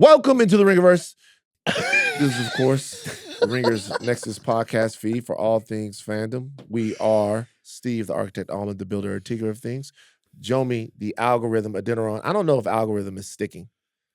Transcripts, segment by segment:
Welcome into the Ringerverse. This is, of course, the Ringer's Nexus podcast feed for all things fandom. We are Steve, the architect, Ahlman, the builder, tinker of things. Jomi, the algorithm, Adeniran. I don't know if algorithm is sticking.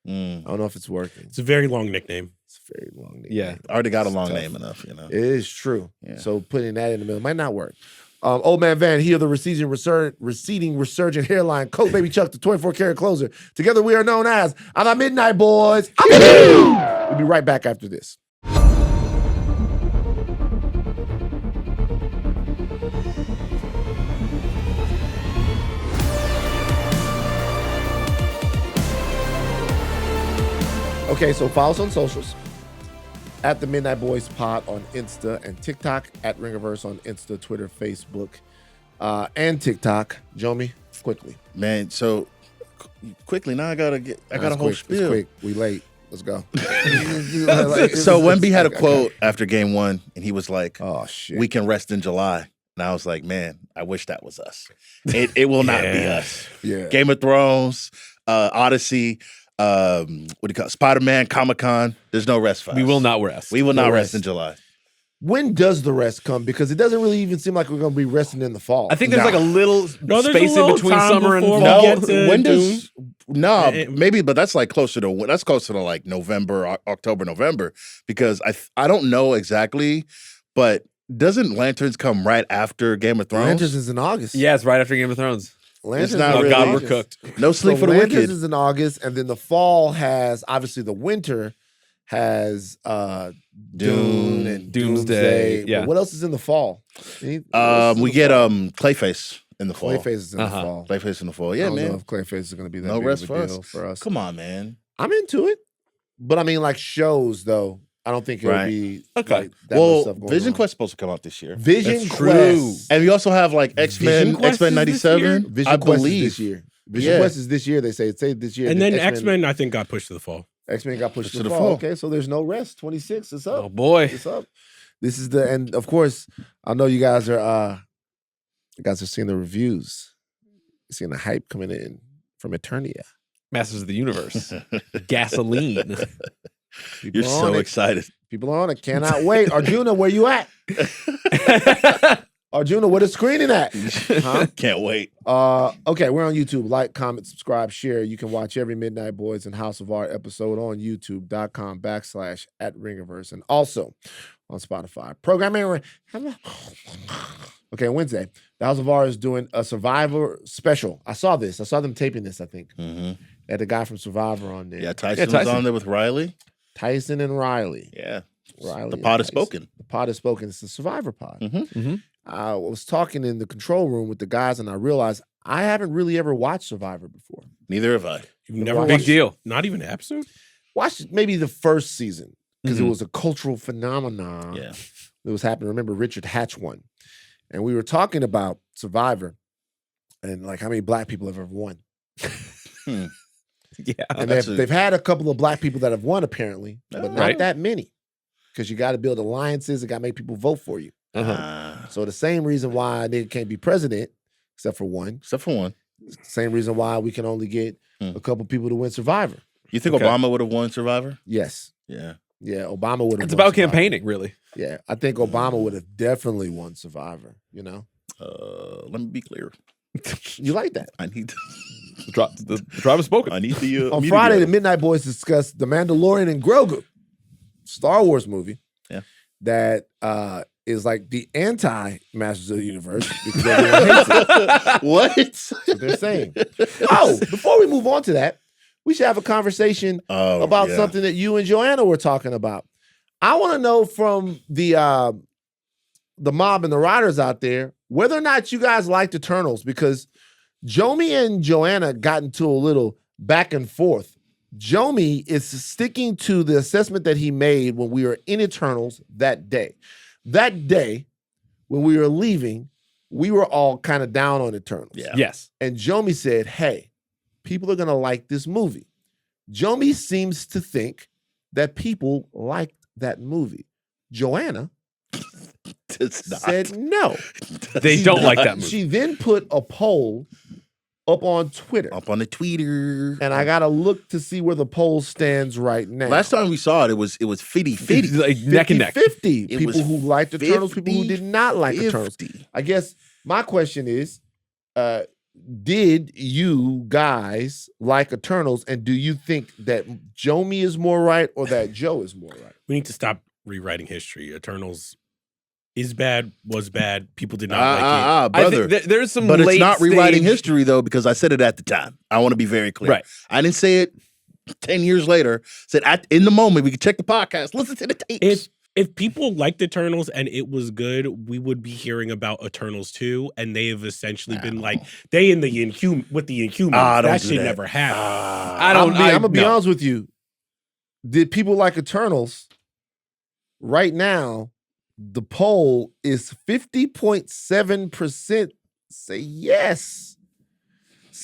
I don't know if it's working. It's a very long nickname. It's a very long nickname. Yeah, I already got a long name enough, you know. It is true. Yeah. So putting that in the middle might not work. Old Man Van here, the receding resurgent hairline, coat baby Chuck, the 24-karat closer. Together we are known as the Midnight Boys. We'll be right back after this. Okay, so follow us on socials. At the Midnight Boys Pod on Insta and TikTok. At Ringerverse on Insta, Twitter, Facebook, and TikTok. Jomi, quickly. Man, so quickly, now I got a whole spiel. It's quick. We late. Let's go. So Wemby had a quote after game one, and he was like, "Oh shit, we can rest in July." And I was like, man, I wish that was us. It will not be us. Yeah. Game of Thrones, Odyssey, what do you call it? Spider-Man, Comic-Con. There's no rest for us. We will not rest. We will not rest in July. When does the rest come? Because it doesn't really even seem like we're going to be resting in the fall. I think there's like a little space a in between summer and fall. Maybe, but that's like closer to like November, October, November, because I don't know exactly, but doesn't Lanterns come right after Game of Thrones? Lanterns is in August. Yeah, it's right after Game of Thrones. Lanterns It's not is in really. God, we're August. cooked. No sleep So for the Lanterns wicked. is in August, and then the fall has, obviously the winter has Dune and Doomsday, But yeah. what else is in the fall? We get Clayface in the fall. Clayface is in the fall. Clayface in the fall. I Yeah, don't know man. if Clayface is going to be that No big rest of a for deal us. for us. Come on, man. I'm into it. But I mean, like shows, though, I don't think it'll Right. be Okay. like, that much Well, stuff going Vision on. Quest is supposed to come out this year. Vision That's Quest. And we also have like Vision X-Men Quest is this 97, year? Vision I Quest believe. is this year. Vision Yeah. Quest is this year, they say. It's this year. And then X-Men, I think, got pushed to the fall. X-Men got pushed to the fall. Okay, so there's no rest. 26, it's up. Oh boy. It's up. This is and of course, I know you guys are seeing the reviews. Seeing the hype coming in from Eternia. Masters of the Universe. Gasoline. People You're are so on it. excited. People are on it. Cannot wait. Arjuna, where you at? Arjuna, what is screening at? Huh? Can't wait. Okay, we're on YouTube. Like, comment, subscribe, share. You can watch every Midnight Boys and House of Art episode on youtube.com/@Ringerverse and also on Spotify. Programming. Okay, Wednesday, the House of Art is doing a Survivor special. I saw this. I saw them taping this, I think. Mm-hmm. They had the guy from Survivor on there. Yeah, Tyson was on there with Riley. Tyson and Riley. Yeah. Riley The and pod is Tyson. spoken. The pod is spoken. It's the Survivor pod. Mm-hmm. I was talking in the control room with the guys, and I realized I haven't really ever watched Survivor before. Neither have I. You've never Big watched, deal. Not even an episode? Watched maybe the first season because it Mhm. was a cultural phenomenon Yeah. that was happening. Remember, Richard Hatch won. And we were talking about Survivor and like how many black people have ever won. Yeah. And That's they've had a couple of black people that have won, apparently, but not Right. that many. Because you got to build alliances and got to make people vote for you. So the same reason why a nigga can't be president, except for one. Except for one. Same reason why we can only get a couple people to win Survivor. You think Okay. Obama would have won Survivor? Yes. Yeah. Yeah, Obama would have It's won about Survivor. campaigning, really. Yeah, I think Obama would have definitely won Survivor, you know? Let me be clear. You like that? I need The tribe is spoken. I need the On Friday, the Midnight Boys discussed The Mandalorian and Grogu, Star Wars movie. Yeah. That is like the anti-Masters of the Universe because everyone hates it. What? That's what they're saying. Oh, before we move on to that, we should have a conversation about something that you and Joanna were talking about. I want to know from the mob and the writers out there whether or not you guys liked Eternals, because Jomi and Joanna got into a little back and forth. Jomi is sticking to the assessment that he made when we were in Eternals that day. That day, when we were leaving, we were all kind of down on Eternals. Yeah. Yes. And Jomi said, hey, people are going to like this movie. Jomi seems to think that people liked that movie. Joanna It's not. said no. They don't like that movie. She then put a poll up on Twitter. Up on the Twitter. And I got to look to see where the poll stands right now. Last time we saw it, it was 50-50. Like neck and neck. 50. It People was who liked Eternals, people who did not like Eternals. 50. I guess my question is, did you guys like Eternals, and do you think that Jomi is more right or that Joe is more right? We need to stop rewriting history. Eternals is bad, was bad. People did not like brother. I think there's some But it's late not rewriting stage- history, though, because I said it at the time. I want to be very clear. Right. I didn't say it 10 years later. Said in the moment, we could check the podcast, listen to the tapes. If people liked Eternals and it was good, we would be hearing about Eternals 2, and they have essentially been like, they in the with the Inhumans. Don't That do shit that. never happened. I'm gonna be honest with you. Did people like Eternals? Right now, the poll is 50.7% say yes.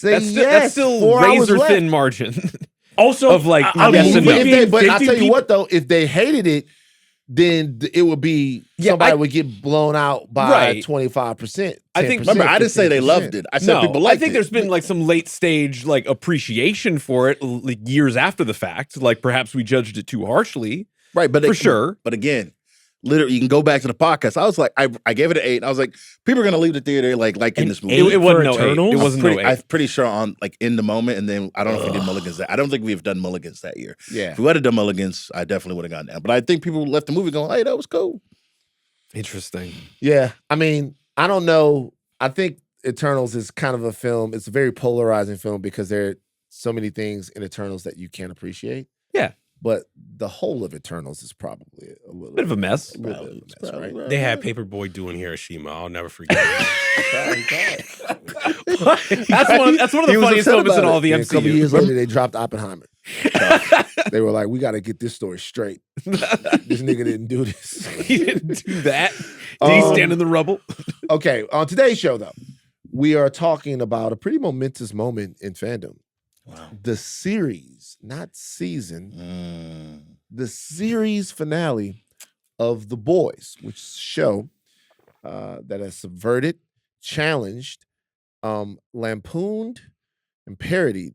That's still razor thin margin. Also, of like I'll yes move and no. it. But I'll 50 tell you people- what though, if they hated it, then it would be somebody would get blown out by 25%. I think- Remember, I didn't say they 15%. loved it. I said people liked it. I think there's been like some late stage like appreciation for it like years after the fact. Like perhaps we judged it too harshly. Right, but For sure. But again, literally, you can go back to the podcast. I was like, I gave it an 8. I was like, people are gonna leave the theater like in An this eight? movie. It wasn't for no 8. Eternals? It wasn't no 8. I'm pretty sure on like in the moment, and then I don't know if we did Mulligans. I don't think we've done Mulligans that year. Yeah. If we would have done Mulligans, I definitely would have gone down. But I think people left the movie going, "Hey, that was cool." Interesting. Yeah. I mean, I don't know. I think Eternals is kind of a film. It's a very polarizing film because there are so many things in Eternals that you can't appreciate. Yeah. But the whole of Eternals is probably a little Bit of a mess. little bit of a mess, right? They had Paperboy doing Hiroshima. I'll never forget it. That's one of the He was funniest upset moments in about all of the And a couple MCU. years later, they dropped Oppenheimer. They were like, we got to get this story straight. This nigga didn't do this. He didn't do that. Did he stand in the rubble? Okay, on today's show, though, we are talking about a pretty momentous moment in fandom. Wow. The series, not season, Mm. the series finale of The Boys, which is a show that has subverted, challenged, lampooned, and parodied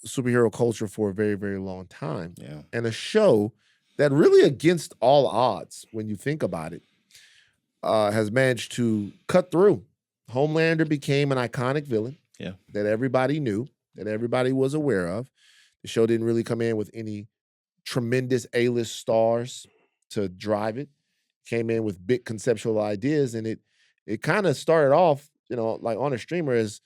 superhero culture for a very, very long time. Yeah. And a show that really, against all odds, when you think about it, has managed to cut through. Homelander became an iconic villain that everybody knew, that everybody was aware of. The show didn't really come in with any tremendous A-list stars to drive it. Came in with big conceptual ideas, and it kind of started off, like on a streamer as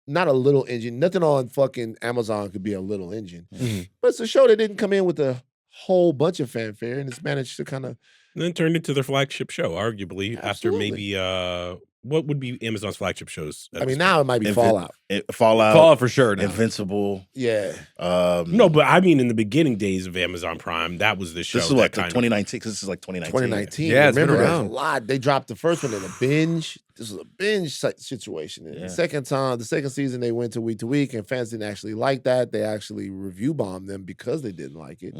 not a little engine. Nothing on fucking Amazon could be a little engine. Mhm. But it's a show that didn't come in with a whole bunch of fanfare, and it's managed to kind of And then turned into their flagship show, arguably, after Absolutely. maybe what would be Amazon's flagship shows? at I mean, this now it might be Invi- Fallout. Fallout, Fallout for sure. Now. Invincible. Yeah. No, but I mean, in the beginning days of Amazon Prime, that was the show. This is that like kind of- 2019. This is like 2019. 2019. Yeah, it's been Remember, there's around. a lot. They dropped the first one in a binge. This was a binge situation. And Yeah. the second season, they went to week, and fans didn't actually like that. They actually review bombed them because they didn't like it.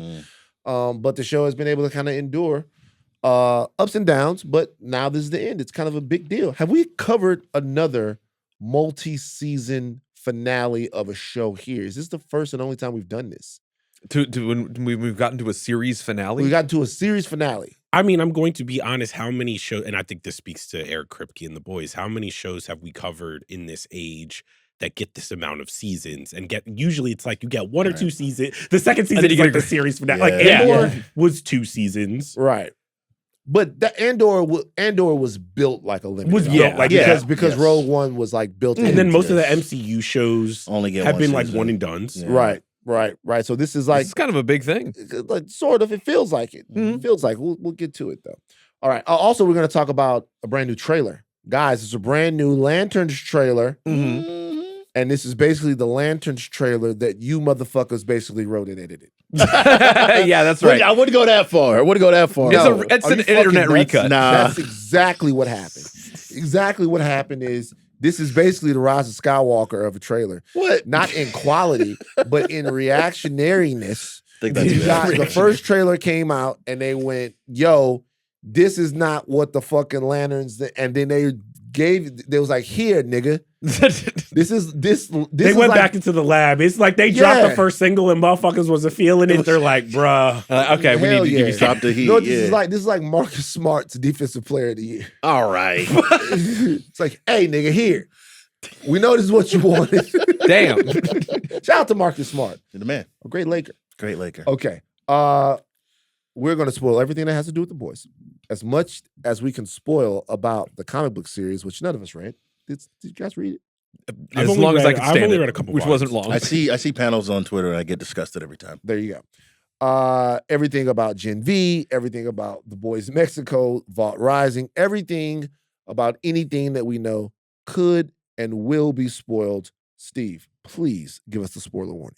But the show has been able to kind of endure ups and downs. But now this is the end. It's kind of a big deal. Have we covered another multi-season finale of a show here? Is this the first and only time we've done this? When we've gotten to a series finale. We got to a series finale. I mean, I'm going to be honest. How many shows, and I think this speaks to Eric Kripke and the boys, how many shows have we covered in this age that get this amount of seasons and usually it's like you get one or two seasons. The second season think is you like get the series finale. Yeah. Like Yeah. Andor was 2 seasons. Right. But the Andor was built like a limited. Was album. built like- because Yes. Rogue One was like built And into then most of the this. MCU shows Only get have one been like season. one and dones. Yeah. Right. So this is like It's kind of a big thing. sort of. It feels like it. Mm-hmm. It feels like we'll get to it though. All right. Also, we're going to talk about a brand new trailer, guys. It's a brand new Lanterns trailer, and this is basically the Lanterns trailer that you motherfuckers basically wrote and edited. Yeah, that's right. I wouldn't go that far. I wouldn't go that far. It's Are an you fucking internet nuts? recut. Nah. That's exactly what happened. Exactly what happened is this is basically the Rise of Skywalker of a trailer. What? Not in quality, but in reactionariness. Think that's You got, the reaction. first trailer came out and they went, yo, this is not what the fucking lanterns, and then they was like, here, nigga. They went back into the lab. It's like they dropped the first single and motherfuckers wasn't feeling it. They're like, bruh. Okay, we need to give you Stop the heat. No, this is like Marcus Smart's Defensive Player of the Year. All right. It's like, hey, nigga, here. We know this is what you wanted. Damn. Shout out to Marcus Smart. You're the man. A great Laker. Great Laker. Okay. We're going to spoil everything that has to do with the boys. As much as we can spoil about the comic book series, which none of us read. Did you guys read it? As long as I can stand I've only it, read a couple which volumes. wasn't long. I see panels on Twitter and I get disgusted every time. There you go. Everything about Gen V, everything about the boys in Mexico, Vault Rising, everything about anything that we know could and will be spoiled. Steve, please give us the spoiler warning.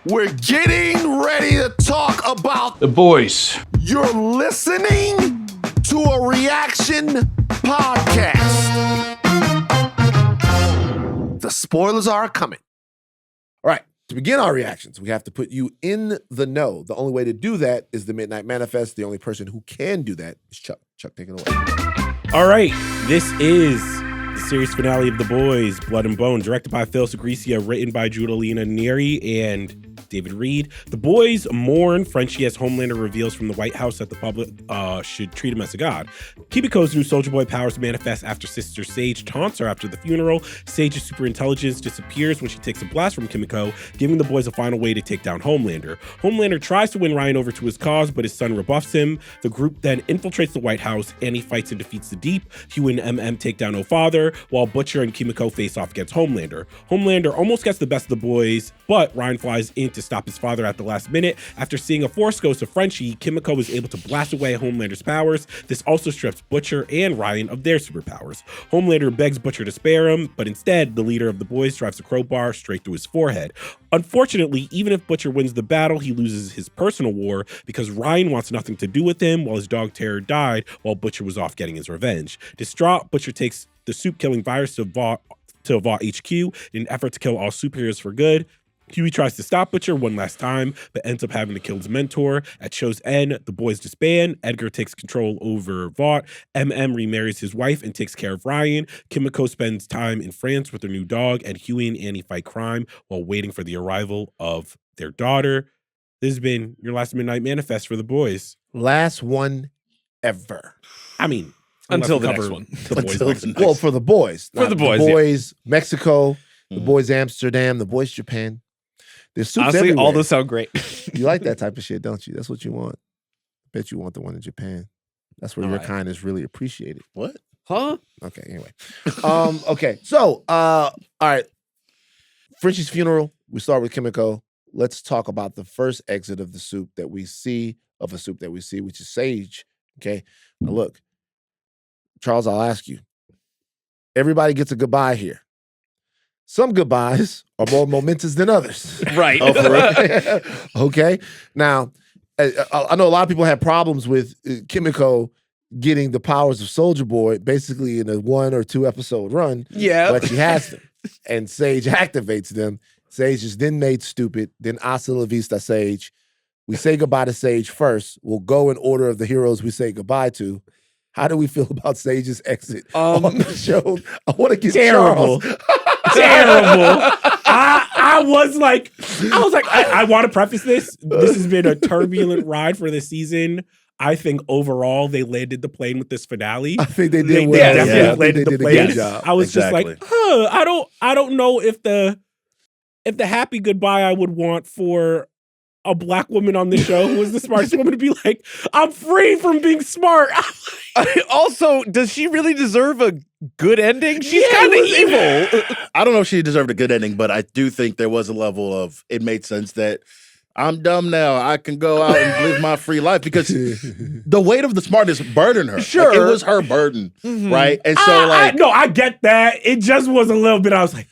We're getting ready to talk about The boys. You're listening to a reaction podcast. The spoilers are coming. All right, to begin our reactions, we have to put you in the know. The only way to do that is the Midnight Manifest. The only person who can do that is Chuck. Chuck, take it away. All right, this is the series finale of The Boys, Blood and Bone, directed by Phil Segrecia, written by Judalina Neri and David Reed. The boys mourn Frenchie as Homelander reveals from the White House that the public should treat him as a god. Kimiko's new Soldier Boy powers manifest after Sister Sage taunts her after the funeral. Sage's superintelligence disappears when she takes a blast from Kimiko, giving the boys a final way to take down Homelander. Homelander tries to win Ryan over to his cause, but his son rebuffs him. The group then infiltrates the White House. Annie fights and defeats the Deep. Hugh and MM take down O-Father, while Butcher and Kimiko face off against Homelander. Homelander almost gets the best of the boys, but Ryan flies in to stop his father at the last minute. After seeing a Force Ghost of Frenchie, Kimiko is able to blast away Homelander's powers. This also strips Butcher and Ryan of their superpowers. Homelander begs Butcher to spare him, but instead, the leader of the boys drives a crowbar straight through his forehead. Unfortunately, even if Butcher wins the battle, he loses his personal war because Ryan wants nothing to do with him, while his dog Terror died while Butcher was off getting his revenge. Distraught, Butcher takes the soup-killing virus to Vought HQ in an effort to kill all superheroes for good. Huey tries to stop Butcher one last time, but ends up having to kill his mentor. At show's end, the boys disband. Edgar takes control over Vought. MM remarries his wife and takes care of Ryan. Kimiko spends time in France with her new dog, and Huey and Annie fight crime while waiting for the arrival of their daughter. This has been your last Midnight Manifest for the boys. Last one ever. I mean, Until unless we the next cover one. The boys Until next. the next- Well, for the boys. For the boys, The yeah. boys, Mexico, the boys, Amsterdam, the boys, Japan. There's soups Honestly, everywhere. all those sound great. You like that type of shit, don't you? That's what you want. Bet you want the one in Japan. That's where your kind is really appreciated. What? Huh? Okay, anyway. Okay, so, all right. Frenchie's funeral. We start with Kimiko. Let's talk about the first exit of the soup that we see, which is Sage. Okay, now look, Charles, I'll ask you. Everybody gets a goodbye here. Some goodbyes are more momentous than others. Right. Oh, for real? Okay. Now, I know a lot of people have problems with Kimiko getting the powers of Soldier Boy basically in a 1 or 2 episode run. Yeah. But she has them. And Sage activates them. Sage is then made stupid. Then hasta la vista, Sage. We say goodbye to Sage first. We'll go in order of the heroes we say goodbye to. How do we feel about Sage's exit on the show? I want to get Terrible. Charles. Terrible. I was like, I want to preface this. This has been a turbulent ride for the season. I think overall they landed the plane with this finale. I think they They did well. definitely I think landed they the did a plane. good job. I was just Exactly. like, I don't know if the happy goodbye I would want for a black woman on the show who was the smartest woman to be like, I'm free from being smart. Also, does she really deserve a good ending? She's Yeah, kind of it was- evil. I don't know if she deserved a good ending, but I do think there was a level of it made sense that I'm dumb now. I can go out and live my free life because the weight of the smartness burdened her. Sure. Like, it was her burden, right? And so, I get that. It just was a little bit. I was like,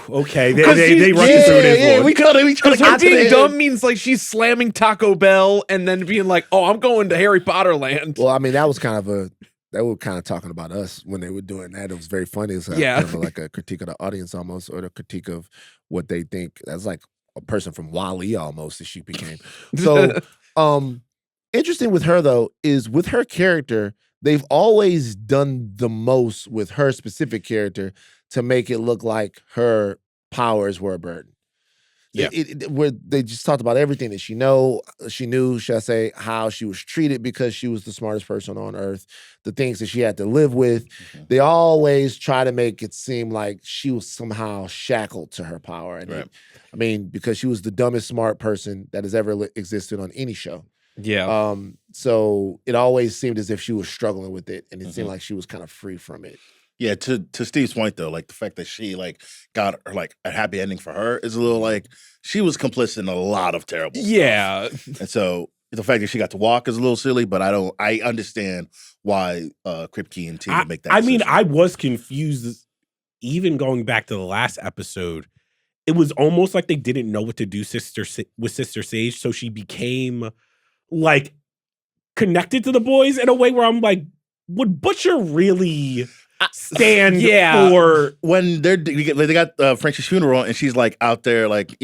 okay, they Because rushed she's- through this yeah, one. we try to Because her get to the being end. dumb means like she's slamming Taco Bell and then being like, "Oh, I'm going to Harry Potter land." Well, I mean, that was kind of they were kind of talking about us when they were doing that. It was very funny. It was Yeah. kind of like a critique of the audience almost, or the critique of what they think. That's like a person from Wall-E almost that she became. So Interesting with her though is with her character, they've always done the most with her specific character to make it look like her powers were a burden. Yeah. Where they just talked about everything that she knew, should I say, how she was treated because she was the smartest person on earth, the things that she had to live with. They always try to make it seem like she was somehow shackled to her power. And because she was the dumbest smart person that has ever existed on any show. Yeah. So it always seemed as if she was struggling with it, and it seemed like she was kind of free from it. Yeah, to Steve's point though, like the fact that she like got like a happy ending for her is a little like she was complicit in a lot of terrible stuff. And so the fact that she got to walk is a little silly, but I understand why Kripke and team would make that decision. I was confused even going back to the last episode. It was almost like they didn't know what to do with Sister Sage, so she became like connected to the boys in a way where I'm like, would Butcher really stand for when they got Frenchie's funeral and she's like out there like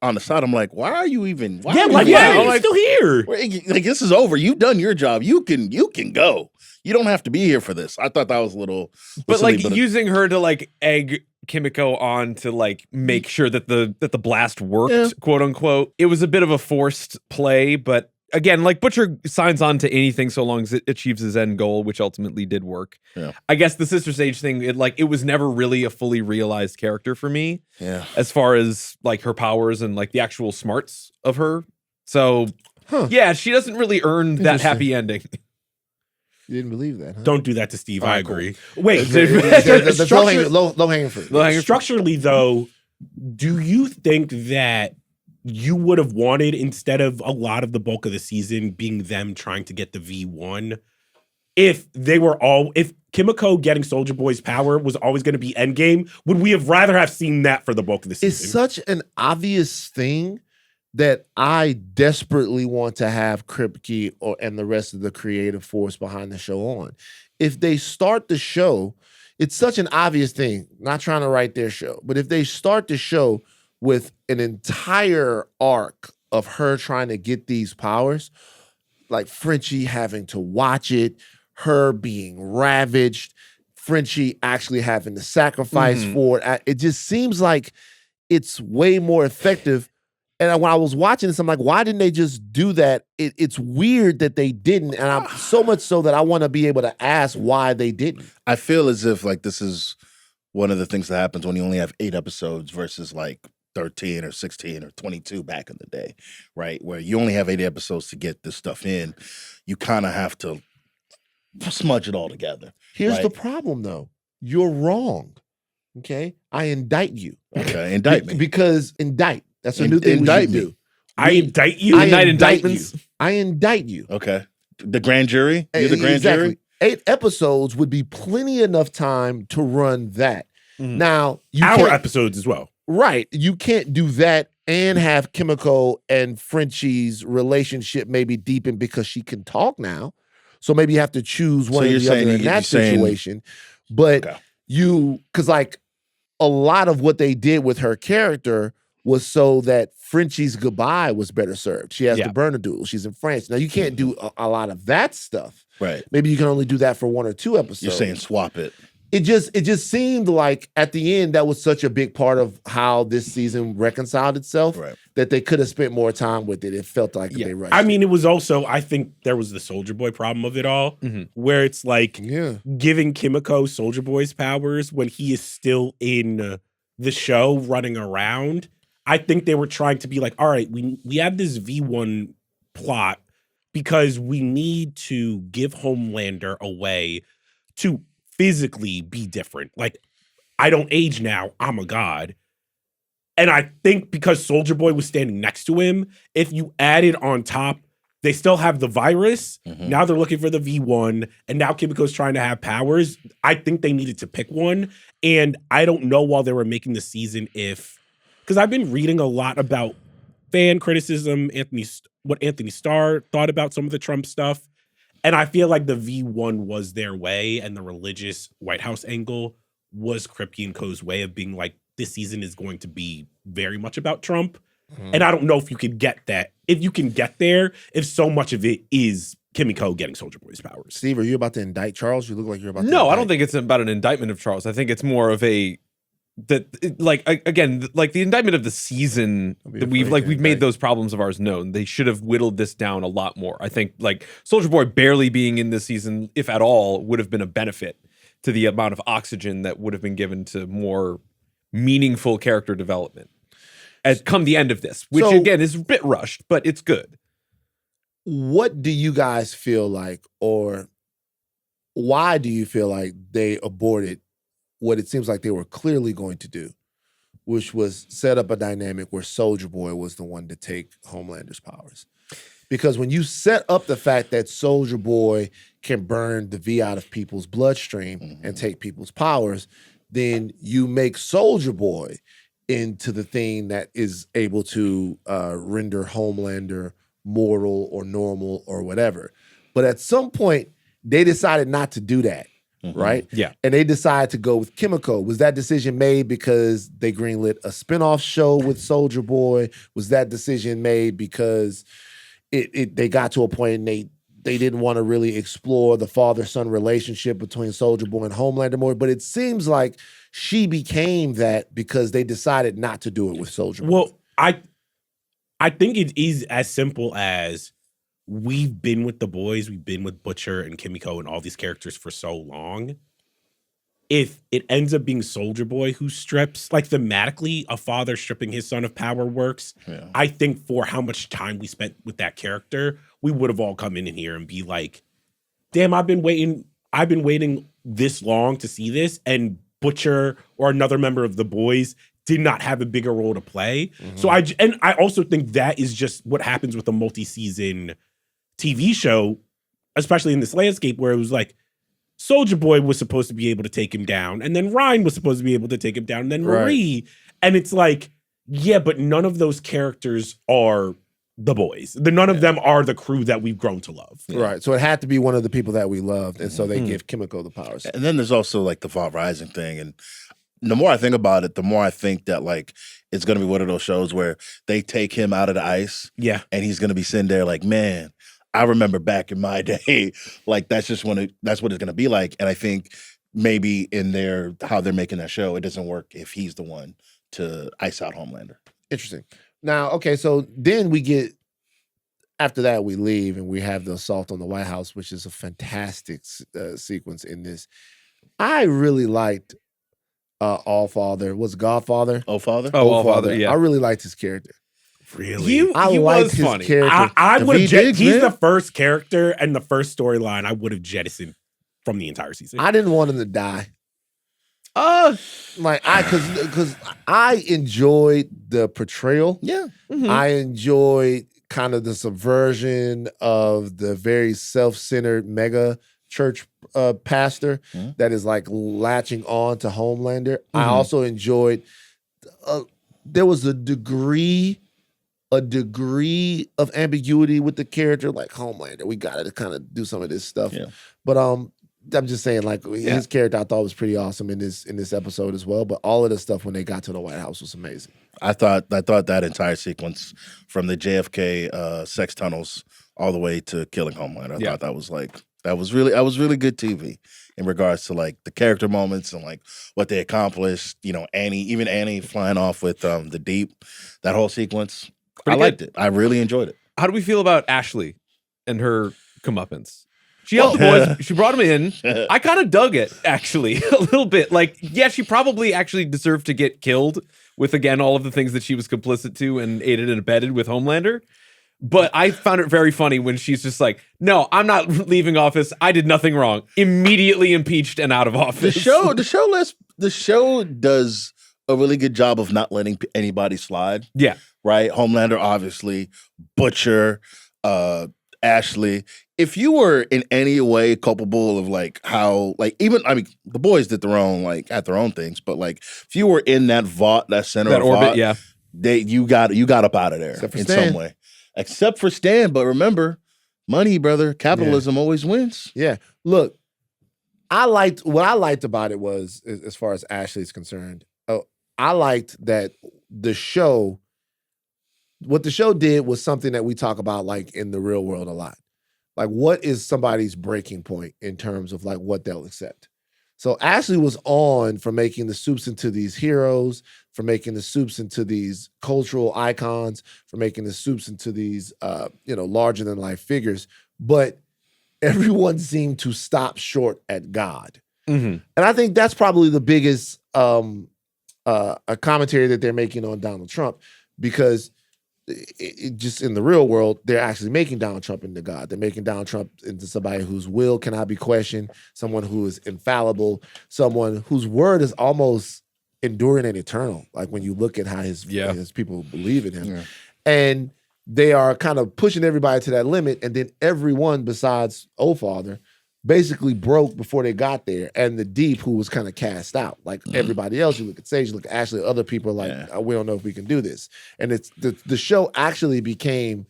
on the side? I'm like, why are you even? Why are you still here? Like this is over. You've done your job. You can go. You don't have to be here for this. I thought that was a little, but silly, using her to like egg Kimiko on to like make sure that the blast worked, quote unquote. It was a bit of a forced play, but. Again, like Butcher signs on to anything so long as it achieves his end goal, which ultimately did work. Yeah. I guess the Sister Sage thing, it was never really a fully realized character for me. Yeah. As far as like her powers and like the actual smarts of her. So yeah, she doesn't really earn that happy ending. You didn't believe that, huh? Don't do that to Steve. I agree. Cool. Wait, that's low hanging fruit. Structurally though, do you think that you would have wanted, instead of a lot of the bulk of the season being them trying to get the V1, if Kimiko getting Soldier Boy's power was always going to be endgame, would we have rather have seen that for the bulk of the season? It's such an obvious thing that I desperately want to have Kripke and the rest of the creative force behind the show on. If they start the show, it's such an obvious thing, not trying to write their show, but if they start the show with an entire arc of her trying to get these powers, like Frenchie having to watch it, her being ravaged, Frenchie actually having to sacrifice for it. It just seems like it's way more effective. And when I was watching this, I'm like, why didn't they just do that? It's weird that they didn't. And I'm so much so that I want to be able to ask why they didn't. I feel as if like this is one of the things that happens when you only have 8 episodes versus like 13 or 16 or 22 back in the day, right? Where you only have 8 episodes to get this stuff in. You kind of have to smudge it all together. Here's the problem, though. You're wrong, okay? I indict you. Okay, indict me. Because indict. That's a new thing we should do. I indict you? I indict indictments? you. I indict you. Okay. The grand jury? You're the grand jury? 8 episodes would be plenty enough time to run that. Now, our episodes as well. Right. You can't do that and have Kimiko and Frenchie's relationship maybe deepen because she can talk now. So maybe you have to choose one or the other in that situation. But because like a lot of what they did with her character was so that Frenchie's goodbye was better served. She has to burn a duel. She's in France. Now, you can't do a lot of that stuff. Right. Maybe you can only do that for 1 or 2 episodes. You're saying swap it. It just seemed like at the end that was such a big part of how this season reconciled itself that they could have spent more time with it. It felt like they rushed. I mean, it was also, I think there was the Soldier Boy problem of it all, where it's like giving Kimiko Soldier Boy's powers when he is still in the show running around. I think they were trying to be like, all right, we have this V1 plot because we need to give Homelander a way to physically be different. Like, I don't age now, I'm a god. And I think because Soldier Boy was standing next to him, if you added on top, they still have the virus. Now they're looking for the V1, and now Kimiko's trying to have powers. I think they needed to pick one. And I don't know while they were making the season because I've been reading a lot about fan criticism, what Anthony Starr thought about some of the Trump stuff. And I feel like the V1 was their way, and the religious White House angle was Kripke and Co.'s way of being like, this season is going to be very much about Trump. And I don't know if you can get that. If you can get there, if so much of it is Kimiko getting Soldier Boy's powers. Steve, are you about to indict Charles? You look like you're about to No, indict. I don't think it's about an indictment of Charles. I think it's more of the indictment of the season that we've made those problems of ours known. They should have whittled this down a lot more. I think like Soldier Boy barely being in this season, if at all, would have been a benefit to the amount of oxygen that would have been given to more meaningful character development as come the end of this, which again is a bit rushed, but it's good. What do you guys feel like, or why do you feel like they aborted what it seems like they were clearly going to do, which was set up a dynamic where Soldier Boy was the one to take Homelander's powers? Because when you set up the fact that Soldier Boy can burn the V out of people's bloodstream and take people's powers, then you make Soldier Boy into the thing that is able to render Homelander mortal or normal or whatever. But at some point, they decided not to do that, right? Yeah. And they decided to go with Kimiko. Was that decision made because they greenlit a spinoff show with Soldier Boy? Was that decision made because they got to a point and they didn't want to really explore the father-son relationship between Soldier Boy and Homelander more? But it seems like she became that because they decided not to do it with Soldier Boy. Well, I think it is as simple as we've been with the boys, we've been with Butcher and Kimiko and all these characters for so long. If it ends up being Soldier Boy who strips, like thematically, a father stripping his son of power works. Yeah. I think for how much time we spent with that character, we would have all come in here and be like, damn, I've been waiting this long to see this, and Butcher or another member of the boys did not have a bigger role to play. So I also think that is just what happens with a multi-season TV show, especially in this landscape where it was like Soldier Boy was supposed to be able to take him down, and then Ryan was supposed to be able to take him down, and then Marie. And it's like, yeah, but none of those characters are the boys. None of them are the crew that we've grown to love. Yeah. Right. So it had to be one of the people that we loved, and so they give Kimiko the powers. And then there's also like the Vought Rising thing, and the more I think about it, the more I think that like it's gonna be one of those shows where they take him out of the ice, and he's gonna be sitting there like, man, I remember back in my day, like that's what it's gonna be like. And I think maybe in how they're making that show, it doesn't work if he's the one to ice out Homelander. Interesting. Now, okay, so then we get, after that we leave and we have the assault on the White House, which is a fantastic sequence in this. I really liked Allfather. Was it Godfather? Allfather? Allfather, yeah. I really liked his character. Really? He was funny. Character. I would have he's the first character and the first storyline I would have jettisoned from the entire season. I didn't want him to die. Because I enjoyed the portrayal. Yeah. I enjoyed kind of the subversion of the very self-centered mega church pastor that is like latching on to Homelander. I also enjoyed there was a degree of ambiguity with the character, like Homelander. We got to kind of do some of this stuff. Yeah. But I'm just saying, like his character, I thought was pretty awesome in this episode as well. But all of the stuff when they got to the White House was amazing. I thought that entire sequence from the JFK sex tunnels all the way to killing Homelander, I thought that was really good TV in regards to like the character moments and like what they accomplished. You know, Annie flying off with the Deep, that whole sequence. I liked it. I really enjoyed it. How do we feel about Ashley and her comeuppance? She helped the boys. She brought him in. I kind of dug it, actually, a little bit. Like, yeah, she probably actually deserved to get killed with, again, all of the things that she was complicit to and aided and abetted with Homelander. But I found it very funny when she's just like, no, I'm not leaving office. I did nothing wrong. Immediately impeached and out of office. The show does a really good job of not letting anybody slide. Yeah. Right? Homelander, obviously. Butcher, Ashley. If you were in any way culpable of like how, like even, I mean, the boys did their own, like at their own things, but like if you were in that vault, that center of orbit, vault, you got up out of there in some way. Except for Stan, but remember, money, brother, capitalism always wins. Yeah. Look, what I liked about it was, as far as Ashley's concerned, I liked that the show what the show did was something that we talk about like in the real world a lot. Like, what is somebody's breaking point in terms of like what they'll accept? So Ashley was on for making the Supes into these heroes, for making the Supes into these cultural icons, for making the Supes into these, larger than life figures. But everyone seemed to stop short at God. Mm-hmm. And I think that's probably the biggest a commentary that they're making on Donald Trump, because it just in the real world, they're actually making Donald Trump into God. They're making Donald Trump into somebody whose will cannot be questioned, someone who is infallible, someone whose word is almost enduring and eternal. Like when you look at how his people believe in him. Yeah. And they are kind of pushing everybody to that limit. And then everyone besides Oldfather basically broke before they got there. And the Deep, who was kind of cast out. Like everybody else, you look at Sage, you look at Ashley, other people are like, we don't know if we can do this. And it's the show actually became,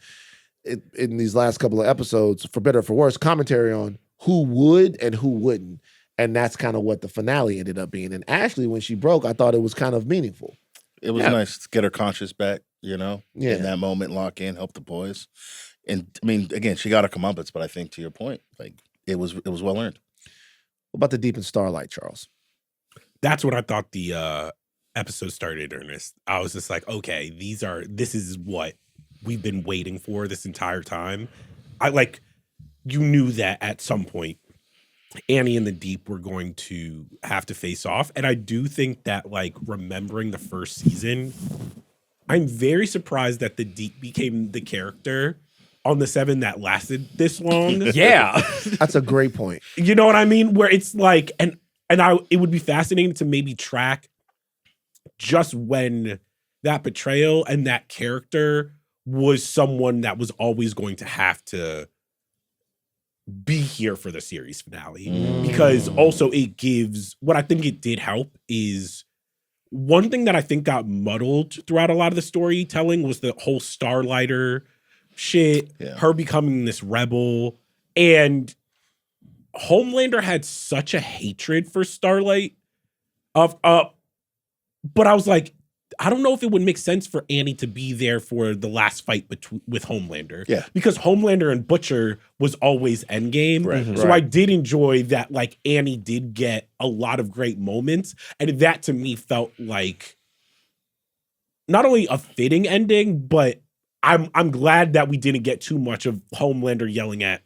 in these last couple of episodes, for better or for worse, commentary on who would and who wouldn't. And that's kind of what the finale ended up being. And Ashley, when she broke, I thought it was kind of meaningful. It was nice to get her conscience back, in that moment, lock in, help the boys. And I mean, again, she got her comeuppance, but I think to your point, like, it was well earned. What about the Deep in Starlight, Charles? That's what I thought the episode started, Ernest. I was just like, okay, this is what we've been waiting for this entire time. You knew that at some point Annie and the Deep were going to have to face off. And I do think that, like, remembering the first season, I'm very surprised that the Deep became the character on the 7 that lasted this long. Yeah. That's a great point. You know what I mean? Where it's like, it would be fascinating to maybe track just when that betrayal and that character was someone that was always going to have to be here for the series finale. Because also it gives, what I think it did help is, one thing that I think got muddled throughout a lot of the storytelling was the whole Starlighter shit, her becoming this rebel. And Homelander had such a hatred for Starlight but I was like, I don't know if it would make sense for Annie to be there for the last fight with Homelander. Yeah. Because Homelander and Butcher was always endgame. Right. So I did enjoy that, like, Annie did get a lot of great moments. And that to me felt like not only a fitting ending, but I'm glad that we didn't get too much of Homelander yelling at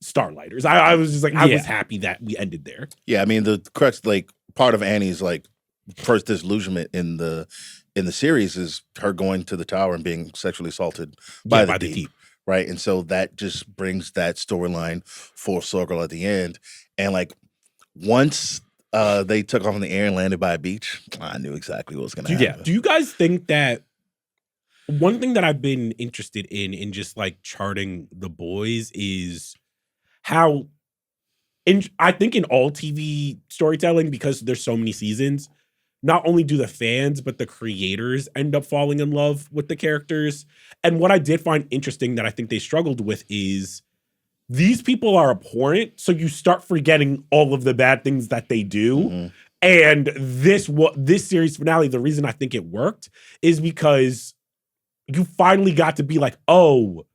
Starlighters. I was just like, I was happy that we ended there. Yeah, I mean, the correct, like, part of Annie's, like, first disillusionment in the series is her going to the tower and being sexually assaulted by the Deep. Right? And so that just brings that storyline full circle at the end. And, like, once they took off in the air and landed by a beach, I knew exactly what was going to happen. Yeah. Do you guys think that one thing that I've been interested in just, like, charting the boys is how, I think in all TV storytelling, because there's so many seasons, not only do the fans, but the creators end up falling in love with the characters. And what I did find interesting that I think they struggled with is these people are abhorrent, so you start forgetting all of the bad things that they do. Mm-hmm. And this series finale, the reason I think it worked is because you finally got to be like, oh,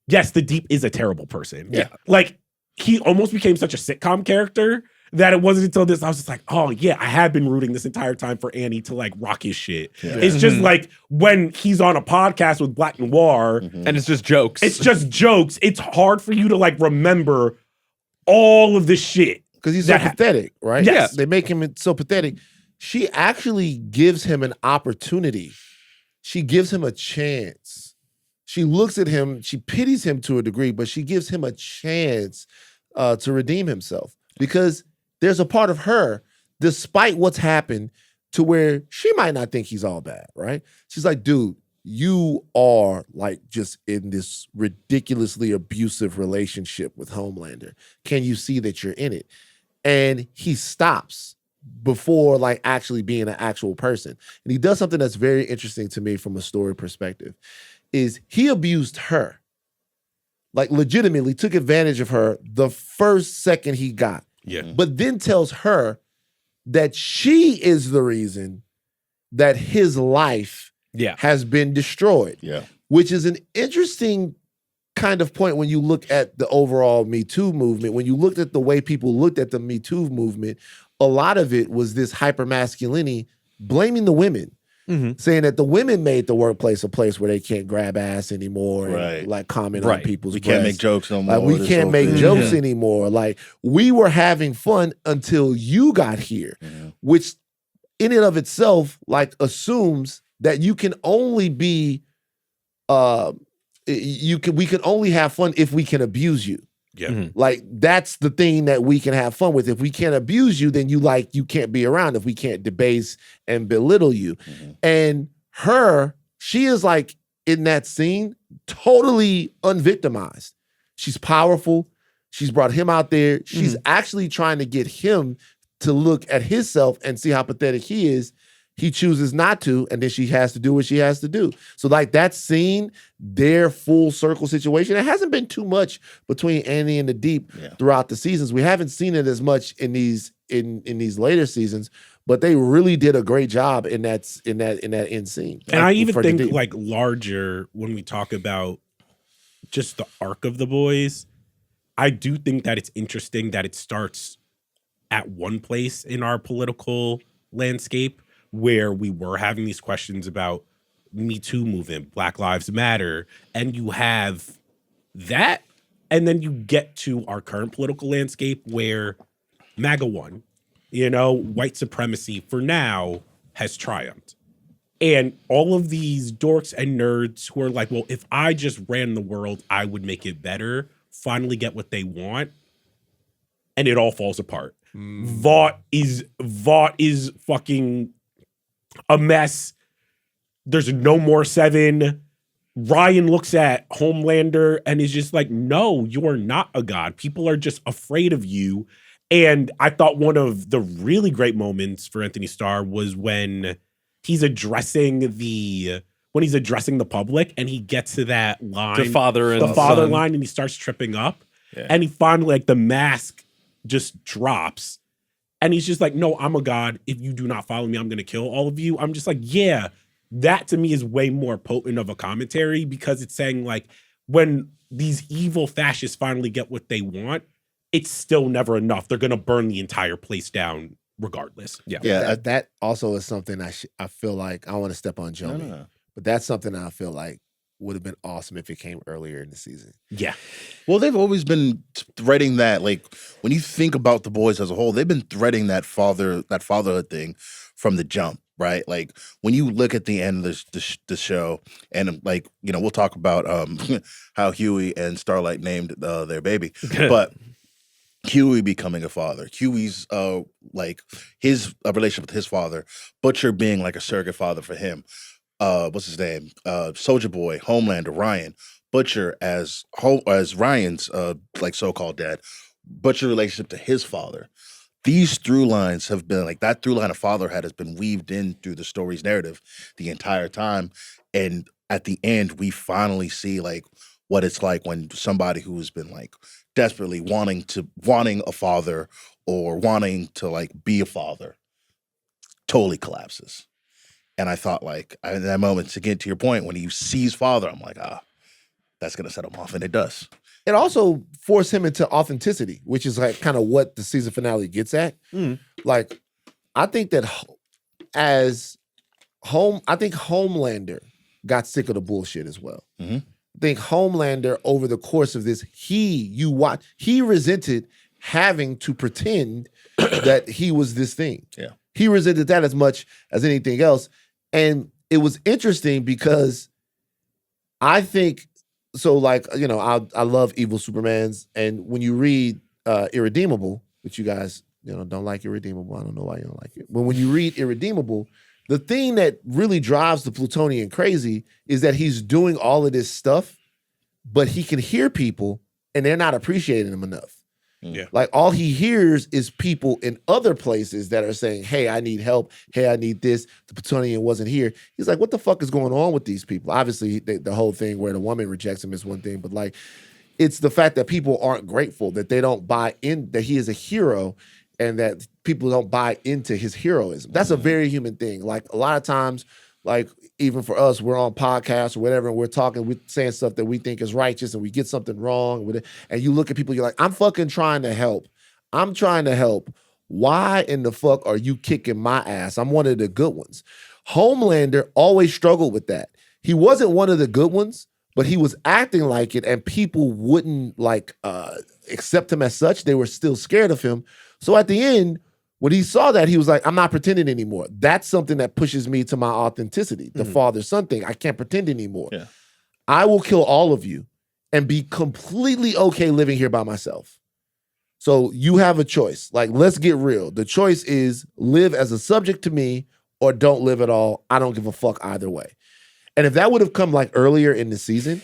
yes, the Deep is a terrible person. Yeah. Like, he almost became such a sitcom character that it wasn't until this, I was just like, oh yeah, I have been rooting this entire time for Annie to, like, rock his shit. Yeah. It's just like when he's on a podcast with Black Noir. And it's just jokes. It's just jokes. It's hard for you to, like, remember all of this shit. Because he's so pathetic, right? Yes. They make him so pathetic. She actually gives him an opportunity. She gives him a chance. She looks at him, she pities him to a degree, but she gives him a chance to redeem himself. Because there's a part of her, despite what's happened, to where she might not think he's all bad, right? She's like, dude, you are, like, just in this ridiculously abusive relationship with Homelander. Can you see that you're in it? And he stops before, like, actually being an actual person. And he does something that's very interesting to me from a story perspective, is he abused her. Like, legitimately took advantage of her the first second he got. Yeah. But then tells her that she is the reason that his life has been destroyed. Yeah. which is an interesting kind of point when you look at the overall Me Too movement. When you looked at the way people looked at the Me Too movement, a lot of it was this hypermasculinity blaming the women. Saying that the women made the workplace a place where they can't grab ass anymore and like comment on people's breasts. We can't make jokes no more. Like we can't make jokes anymore. Like we were having fun until you got here, which in and of itself like assumes that you can only be we can only have fun if we can abuse you. Yeah. Like that's the thing that we can have fun with. If we can't abuse you, then you can't be around. If we can't debase and belittle you. And she is like in that scene, totally unvictimized. She's powerful. She's brought him out there. She's actually trying to get him to look at himself and see how pathetic he is. He chooses not to, and then she has to do what she has to do. So like that scene, their full circle situation, it hasn't been too much between Annie and the Deep throughout the seasons. We haven't seen it as much in these later seasons, but they really did a great job in that end scene. And I even think like larger when we talk about just the arc of the boys, I do think that it's interesting that it starts at one place in our political landscape where we were having these questions about Me Too movement, Black Lives Matter, and you have that, and then you get to our current political landscape where MAGA won, white supremacy for now has triumphed. And all of these dorks and nerds who are like, well, if I just ran the world, I would make it better, finally get what they want, and it all falls apart. Vought is fucking a mess. There's no more Seven. Ryan looks at Homelander and is just like, no, you're not a god. People are just afraid of you. And I thought one of the really great moments for Anthony Starr was when he's addressing the public and he gets to that line, the father line, and he starts tripping up. And he finally, like, the mask just drops. And he's just like, no, I'm a god. If you do not follow me, I'm going to kill all of you. I'm just like, yeah, that to me is way more potent of a commentary because it's saying like when these evil fascists finally get what they want, it's still never enough. They're going to burn the entire place down regardless. Yeah. That also is something I feel like I want to step on Jomi, but that's something I feel like would have been awesome if it came earlier in the season. Yeah. Well, they've always been threading that. Like when you think about the boys as a whole, they've been threading that fatherhood thing from the jump, right? Like when you look at the end of the show, and like we'll talk about how Huey and Starlight named their baby, but Huey becoming a father, Huey's like his relationship with his father, Butcher being like a surrogate father for him. What's his name? Soldier Boy, Homelander, Ryan, Butcher as Ryan's like so-called dad, Butcher relationship to his father. These through lines have been like that through line of fatherhood has been weaved in through the story's narrative the entire time. And at the end, we finally see like what it's like when somebody who's been like desperately wanting a father or wanting to like be a father totally collapses. And I thought, like, in that moment, to get to your point, when he sees father, I'm like, that's going to set him off. And it does. It also forced him into authenticity, which is like kind of what the season finale gets at. Like, I think that Homelander got sick of the bullshit as well. I think Homelander, over the course of this, he resented having to pretend that he was this thing. Yeah. He resented that as much as anything else. And it was interesting because I think, so like, I love evil Supermans. And when you read Irredeemable, which you guys, don't like Irredeemable. I don't know why you don't like it. But when you read Irredeemable, the thing that really drives the Plutonian crazy is that he's doing all of this stuff, but he can hear people and they're not appreciating him enough. Yeah. Like all he hears is people in other places that are saying, hey, I need help. Hey, I need this. The Plutonian wasn't here. He's like, what the fuck is going on with these people? Obviously, the whole thing where the woman rejects him is one thing, but like, it's the fact that people aren't grateful, that they don't buy in, that he is a hero and that people don't buy into his heroism. That's a very human thing. Like a lot of times like even for us, we're on podcasts or whatever, and we're saying stuff that we think is righteous, and we get something wrong with it, and you look at people, you're like, I'm fucking trying to help. I'm trying to help. Why in the fuck are you kicking my ass? I'm one of the good ones. Homelander always struggled with that. He wasn't one of the good ones, but he was acting like it, and people wouldn't accept him as such. They were still scared of him. So at the end, when he saw that, he was like, I'm not pretending anymore. That's something that pushes me to my authenticity, the father-son thing. I can't pretend anymore. Yeah. I will kill all of you and be completely okay living here by myself. So you have a choice. Like, let's get real. The choice is live as a subject to me or don't live at all. I don't give a fuck either way. And if that would have come like earlier in the season,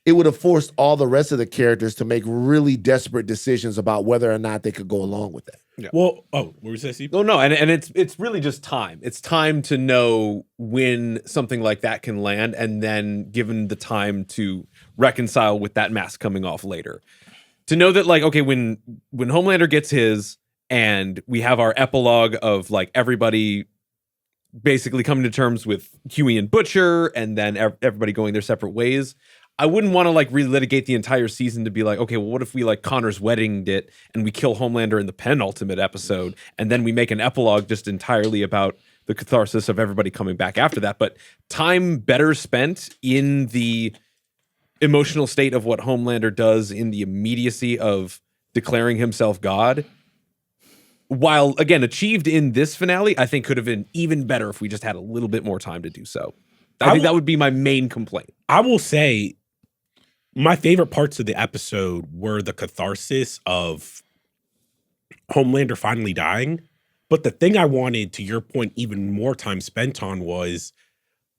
it would have forced all the rest of the characters to make really desperate decisions about whether or not they could go along with that. Yeah. Well, what were you saying, Steve? No, and it's really just time. It's time to know when something like that can land, and then given the time to reconcile with that mask coming off later. To know that, like, okay, when Homelander gets his, and we have our epilogue of like everybody basically coming to terms with Huey and Butcher, and then everybody going their separate ways. I wouldn't want to like relitigate the entire season to be like, okay, well, what if we like Connor's wedding it and we kill Homelander in the penultimate episode, and then we make an epilogue just entirely about the catharsis of everybody coming back after that. But time better spent in the emotional state of what Homelander does in the immediacy of declaring himself God, while again achieved in this finale, I think could have been even better if we just had a little bit more time to do so. I think that would be my main complaint. I will say my favorite parts of the episode were the catharsis of Homelander finally dying. But the thing I wanted, to your point, even more time spent on was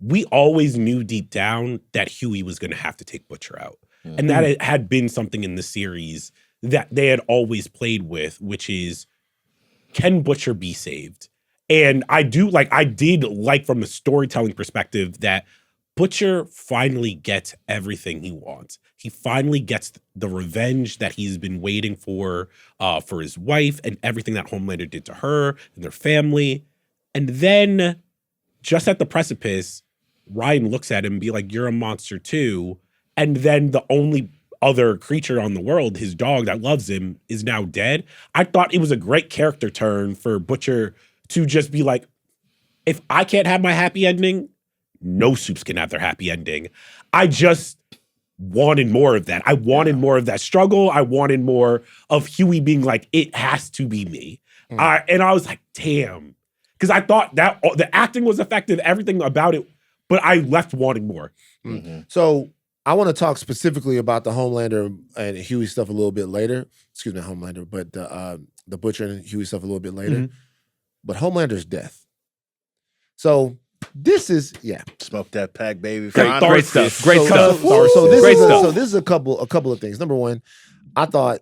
we always knew deep down that Huey was going to have to take Butcher out. Mm-hmm. And that it had been something in the series that they had always played with, which is, can Butcher be saved? And I did like from a storytelling perspective that Butcher finally gets everything he wants. He finally gets the revenge that he's been waiting for his wife and everything that Homelander did to her and their family. And then just at the precipice, Ryan looks at him and be like, you're a monster too. And then the only other creature on the world, his dog that loves him, is now dead. I thought it was a great character turn for Butcher to just be like, if I can't have my happy ending, no soups can have their happy ending. I just wanted more of that. I wanted more of that struggle. I wanted more of Huey being like, it has to be me. And I was like, damn. Because I thought that the acting was effective, everything about it, but I left wanting more. Mm-hmm. So I want to talk specifically about the Homelander and Huey stuff a little bit later. Excuse me, Homelander, but the Butcher and Huey stuff a little bit later. Mm-hmm. But Homelander's death. So this is smoke that pack, baby. Great stuff. So this is a couple of things. Number one, I thought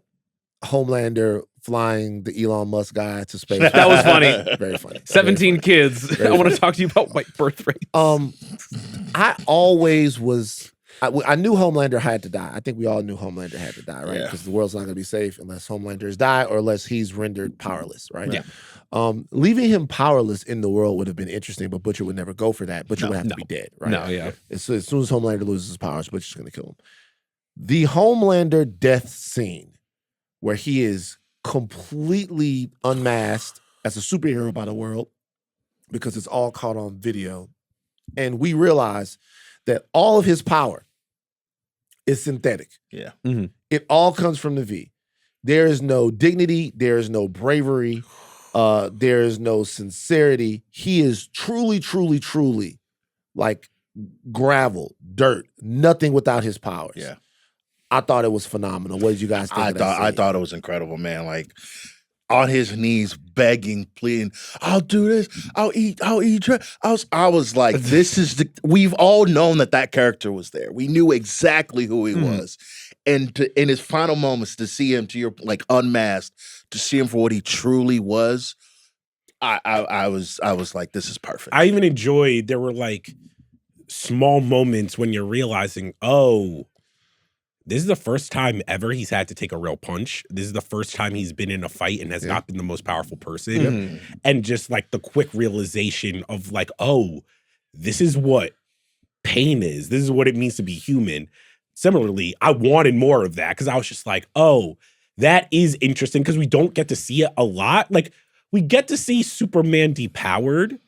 Homelander flying the Elon Musk guy to space. That was funny. Very funny. 17 funny. Kids. Very I want to talk to you about white birth rates. I always was. I knew Homelander had to die. I think we all knew Homelander had to die, right? Because the world's not going to be safe unless Homelander's die or unless he's rendered powerless, right? Yeah. Leaving him powerless in the world would have been interesting, but Butcher would never go for that. Butcher would have to be dead, right? No, yeah. As soon as Homelander loses his powers, Butcher's going to kill him. The Homelander death scene where he is completely unmasked as a superhero by the world because it's all caught on video, and we realize that all of his power is synthetic. Yeah. Mm-hmm. It all comes from the V. There is no dignity. There is no bravery. There is no sincerity. He is truly, truly, truly like gravel, dirt, nothing without his powers. Yeah. I thought it was phenomenal. What did you guys think of that scene? I thought it was incredible, man. Like, on his knees, begging, pleading, I'll do this, I'll eat. I was like, this is we've all known that character was there. We knew exactly who he was. And in his final moments, to see him, unmasked, to see him for what he truly was, I was like, this is perfect. I even enjoyed, there were like small moments when you're realizing, oh, this is the first time ever he's had to take a real punch. This is the first time he's been in a fight and has not been the most powerful person. And just like the quick realization of like, oh, this is what pain is. This is what it means to be human. Similarly, I wanted more of that because I was just like, oh, that is interesting because we don't get to see it a lot. Like, we get to see Superman depowered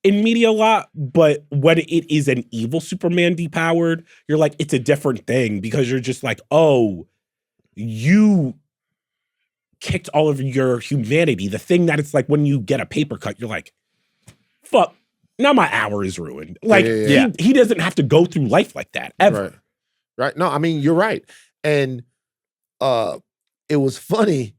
in media a lot, but when it is an evil Superman depowered, you're like, it's a different thing because you're just like, oh, you kicked all of your humanity. The thing that it's like when you get a paper cut, you're like, fuck, now my hour is ruined. Like, he doesn't have to go through life like that ever. Right. No, I mean, you're right. And it was funny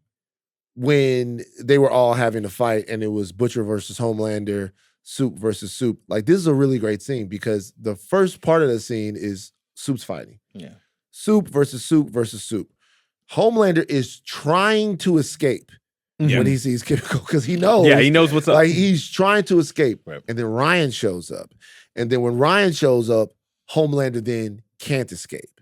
when they were all having a fight and it was Butcher versus Homelander, Soup versus Soup. Like, this is a really great scene because the first part of the scene is Soup's fighting. Yeah. Soup versus Soup versus Soup. Homelander is trying to escape when he sees Kimiko because he knows. Yeah, he knows what's up. Like, he's trying to escape. Right. And then Ryan shows up. And then when Ryan shows up, Homelander then can't escape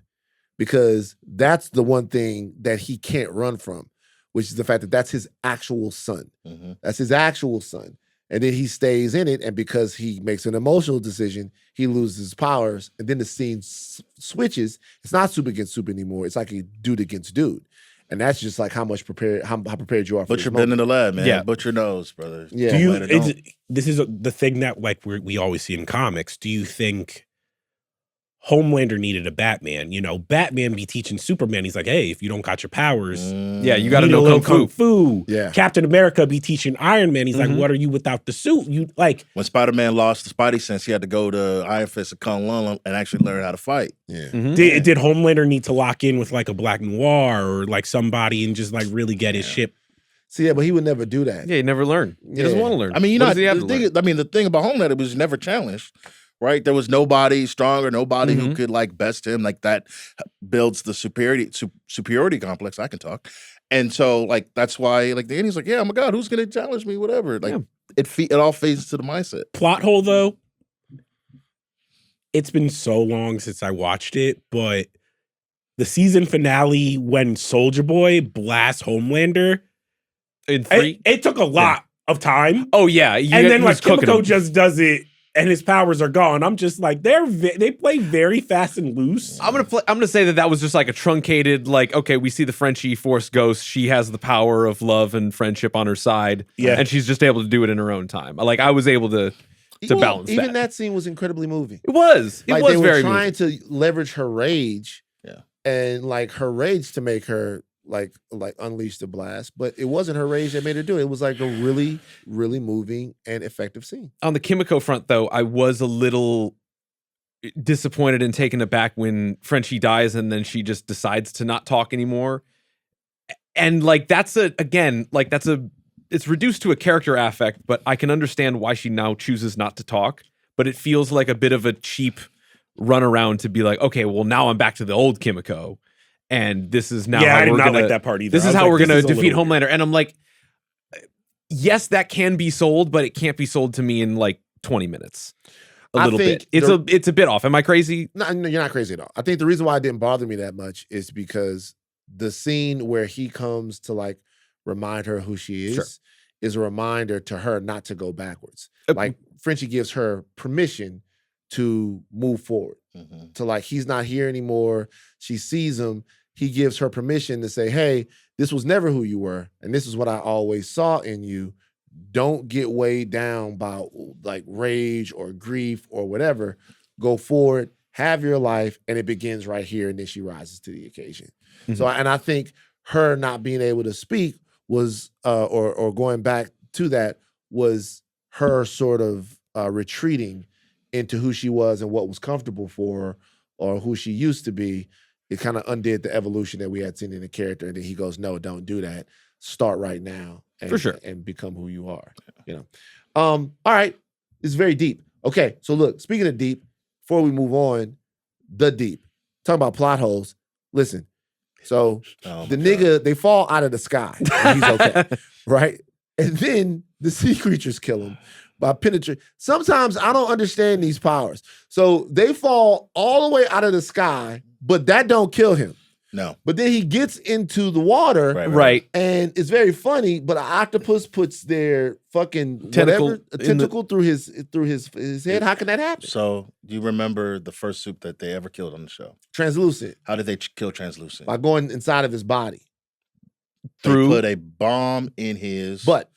because that's the one thing that he can't run from, which is the fact that that's his actual son. Mm-hmm. That's his actual son. And then he stays in it, and because he makes an emotional decision, he loses his powers, and then the scene switches. It's not Soup against Soup anymore. It's like a dude against dude. And that's just like how prepared you are for Butcher been in the lab, man. Yeah. Butcher knows, brother. Yeah. This is the thing that like we always see in comics. Do you think Homelander needed a Batman? You know, Batman be teaching Superman. He's like, hey, if you don't got your powers, you got to know a little kung fu. Yeah. Captain America be teaching Iron Man. He's like, what are you without the suit? You like when Spider-Man lost the Spidey sense, he had to go to Iron Fist and Kung Lun and actually learn how to fight. Yeah. Did Homelander need to lock in with like a Black Noir or like somebody and just like really get his ship? See, yeah, but he would never do that. Yeah, he never learned. He doesn't want to learn. I mean, the the thing about Homelander was never challenged. Right, there was nobody stronger, nobody who could like best him. Like that builds the superiority complex. I can talk, and so like that's why like the ending's like, yeah, oh my god, who's gonna challenge me? Whatever. Like it all fades to the mindset. Plot hole though. It's been so long since I watched it, but the season finale when Soldier Boy blasts Homelander, it took a lot of time. Oh yeah, and then like Kimiko just does it. And his powers are gone. I'm just like they play very fast and loose. I'm gonna say that was just like a truncated like, okay, we see the Frenchie Force Ghost. She has the power of love and friendship on her side, and she's just able to do it in her own time. Like I was able to balance that. Even that scene was incredibly moving. It was. It like was they were very trying moving. to leverage her rage, and like her rage to make her like unleash the blast, but it wasn't her rage that made her do it. It was like a really, really moving and effective scene. On the Kimiko front, though, I was a little disappointed and taken aback when Frenchie dies and then she just decides to not talk anymore. And like it's reduced to a character affect, but I can understand why she now chooses not to talk. But it feels like a bit of a cheap runaround to be like, okay, well now I'm back to the old Kimiko. And this is now I did we're not gonna, like that part either. This is how we're going to defeat Homelander. And I'm like, yes, that can be sold, but it can't be sold to me in like 20 minutes. A little bit. It's a bit off. Am I crazy? No, you're not crazy at all. I think the reason why it didn't bother me that much is because the scene where he comes to like remind her who she is is a reminder to her not to go backwards. Like Frenchie gives her permission to move forward. To like, he's not here anymore. She sees him. He gives her permission to say, hey, this was never who you were. And this is what I always saw in you. Don't get weighed down by like rage or grief or whatever. Go forward, have your life, and it begins right here. And then she rises to the occasion. So, and I think her not being able to speak was, or going back to that, was her sort of retreating into who she was and what was comfortable for her or who she used to be. It kind of undid the evolution that we had seen in the character. And then he goes, no, don't do that. Start right now and, for sure, and become who you are. You know? All right. It's very deep. Okay. So look, speaking of deep, before we move on, the deep. Talking about plot holes. Listen. So the nigga, they fall out of the sky. And he's okay. Right? And then the sea creatures kill him by penetrating. Sometimes I don't understand these powers. So they fall all the way out of the sky, but that don't kill him. No. But then he gets into the water, Right. and it's very funny. But an octopus puts their fucking tentacle through his head. How can that happen? So, do you remember the first soup that they ever killed on the show? Translucent. How did they kill Translucent? By going inside of his body. They put a bomb in his butt.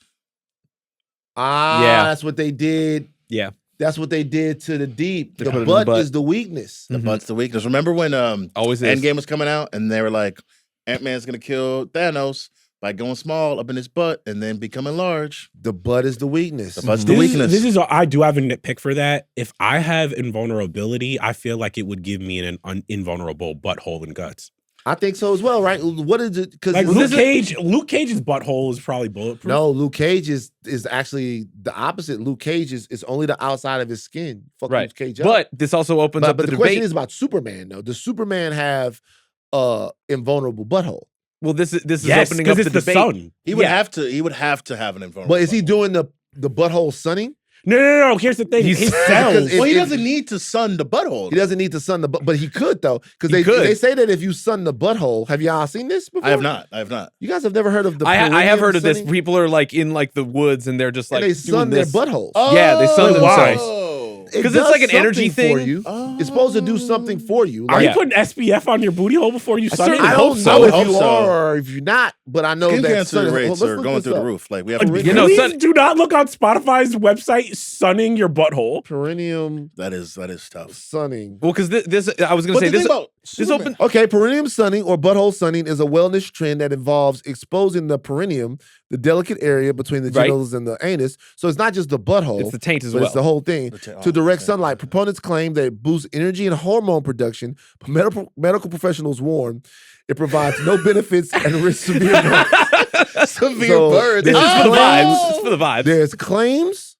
That's what they did. Yeah. That's what they did to the Deep. The butt is the weakness. The butt's the weakness. Remember when Endgame was coming out and they were like, Ant-Man's gonna kill Thanos by going small up in his butt and then becoming large. The butt is the weakness. The butt's the weakness. I do have a nitpick for that. If I have invulnerability, I feel like it would give me an invulnerable butthole and guts. I think so as well, right? What is it? Because like Luke Cage's butthole is probably bulletproof. No, Luke Cage is actually the opposite. Luke Cage is only the outside of his skin. Fuck Luke Cage up. But this also opens up the debate. Question is about Superman, though. Does Superman have invulnerable butthole? Well, this is opening up the debate. Sun. He would have to have an invulnerable. But is he doing the butthole sunning? No. Here's the thing. His cells. Well, he doesn't need to sun the butthole. He doesn't need to sun the butt, but he could though, because they say that if you sun the butthole, have y'all seen this before? I have not. You guys have never heard of the? I have heard of this. People are like in like the woods and they're just like and they sun their buttholes. Yeah, they sun themselves. Because it's like an energy thing. For you. It's supposed to do something for you. Are you putting SPF on your booty hole before you sun it? I don't know if you are or if you're not, but I know skin that cancer rates are going through the roof. Like we have please do not look on Spotify's website sunning your butthole. Perineum. That is tough. Sunning. Well, because this I was going to say this open. Okay, perineum sunning or butthole sunning is a wellness trend that involves exposing the perineum, the delicate area between the genitals and the anus. So it's not just the butthole. It's the taint as but well. It's the whole thing. To direct sunlight. Proponents claim that it boosts energy and hormone production, but medical professionals warn it provides no benefits and risks severe burns. Burns. This is for the vibes. It's for the vibes. There's claims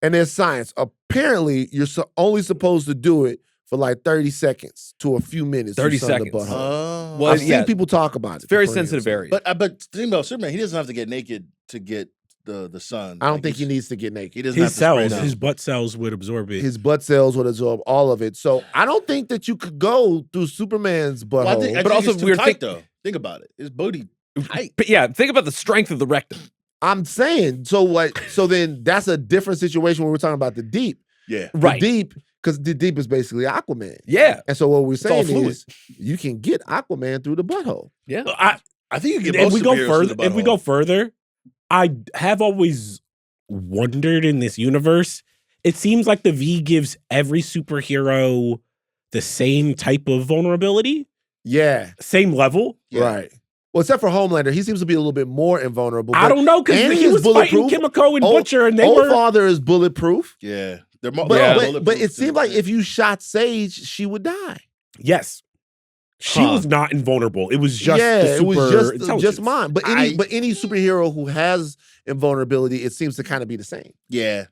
and there's science. Apparently, you're only supposed to do it for like 30 seconds to a few minutes. 30 seconds. The butthole. Well, I've seen people talk about it. It's very sensitive area. But think about Superman. He doesn't have to get naked to get the sun. I don't think he needs to get naked. He doesn't his butt cells would absorb it. His butt cells would absorb all of it. So I don't think that you could go through Superman's butthole. Well, I think also we're tight though. Think about it. His booty tight. But yeah, think about the strength of the rectum. I'm saying so then that's a different situation when we're talking about the Deep. Yeah. Right. The Deep, because the Deep is basically Aquaman. Yeah. And so what we're saying is you can get Aquaman through the butthole. Yeah. I think you can get if we go further, I have always wondered in this universe, it seems like the V gives every superhero the same type of vulnerability. Yeah. Same level. Yeah. Right. Well, except for Homelander, he seems to be a little bit more invulnerable. I don't know, because he was fighting Kimiko and Butcher, and they were... Father is bulletproof. Yeah. But it seemed like if you shot Sage, she would die. Yes. She was not invulnerable. It was just it was just mine. But any superhero who has invulnerability, it seems to kind of be the same. Yeah.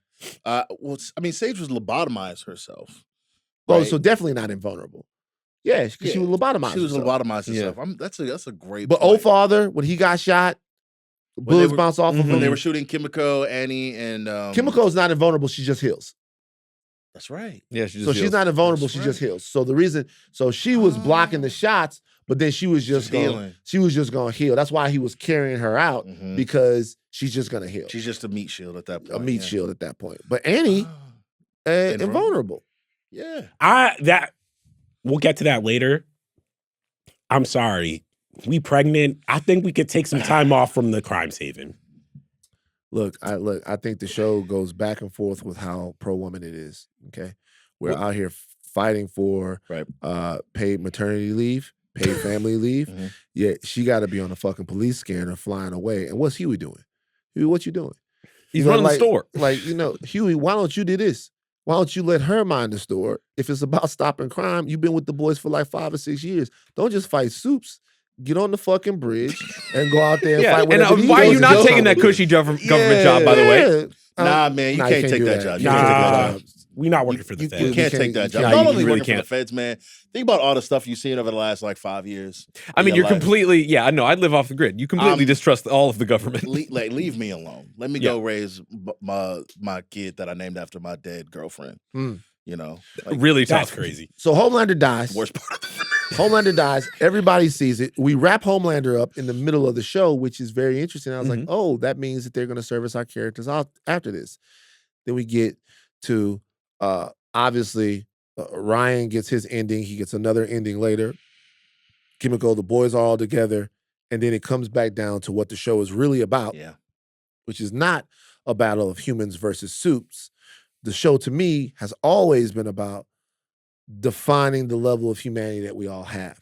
Well, I mean, Sage was lobotomized herself. Oh, right? So definitely not invulnerable. Yeah, because she was lobotomized. She was herself. lobotomized herself. That's a great. But point. Father, when he got shot, bullets bounced off of him. When they were shooting Kimiko, Annie, and Kimiko's not invulnerable. She just heals. That's right. Yeah, she just heals. She's not invulnerable. She just heals. So the reason, she was blocking the shots, but then she was just going. She was just going to heal. That's why he was carrying her out because she's just going to heal. She's just a meat shield at that point. A meat shield at that point. But Annie, invulnerable. Yeah. We'll get to that later. I'm sorry. We pregnant. I think we could take some time off from the crimes haven. Look, I think the show goes back and forth with how pro-woman it is, okay? We're out here fighting for paid maternity leave, paid family leave. Yeah, she got to be on a fucking police scanner flying away. And what's Huey doing? Huey, what you doing? He's running the store. Huey, why don't you do this? Why don't you let her mind the store? If it's about stopping crime, you've been with the boys for like 5 or 6 years. Don't just fight Soups. Get on the fucking bridge and go out there and fight. And why are you not taking that cushy government job, by the way? Nah, man, you can't take that job. We're not working for the feds. You can't take that job. Not only working for the feds, man. Think about all the stuff you've seen over the last like 5 years. I mean, you're completely, I know, I'd live off the grid. You completely distrust all of the government. Leave me alone. Let me go raise my kid that I named after my dead girlfriend. You know? Really tough. That's crazy. So Homelander dies. Worst part of the Homelander dies. Everybody sees it. We wrap Homelander up in the middle of the show, which is very interesting. I was like, oh, that means that they're going to service our characters out after this. Then we get to, obviously, Ryan gets his ending. He gets another ending later. Kimiko, the boys are all together. And then it comes back down to what the show is really about, which is not a battle of humans versus soups. The show, to me, has always been about defining the level of humanity that we all have.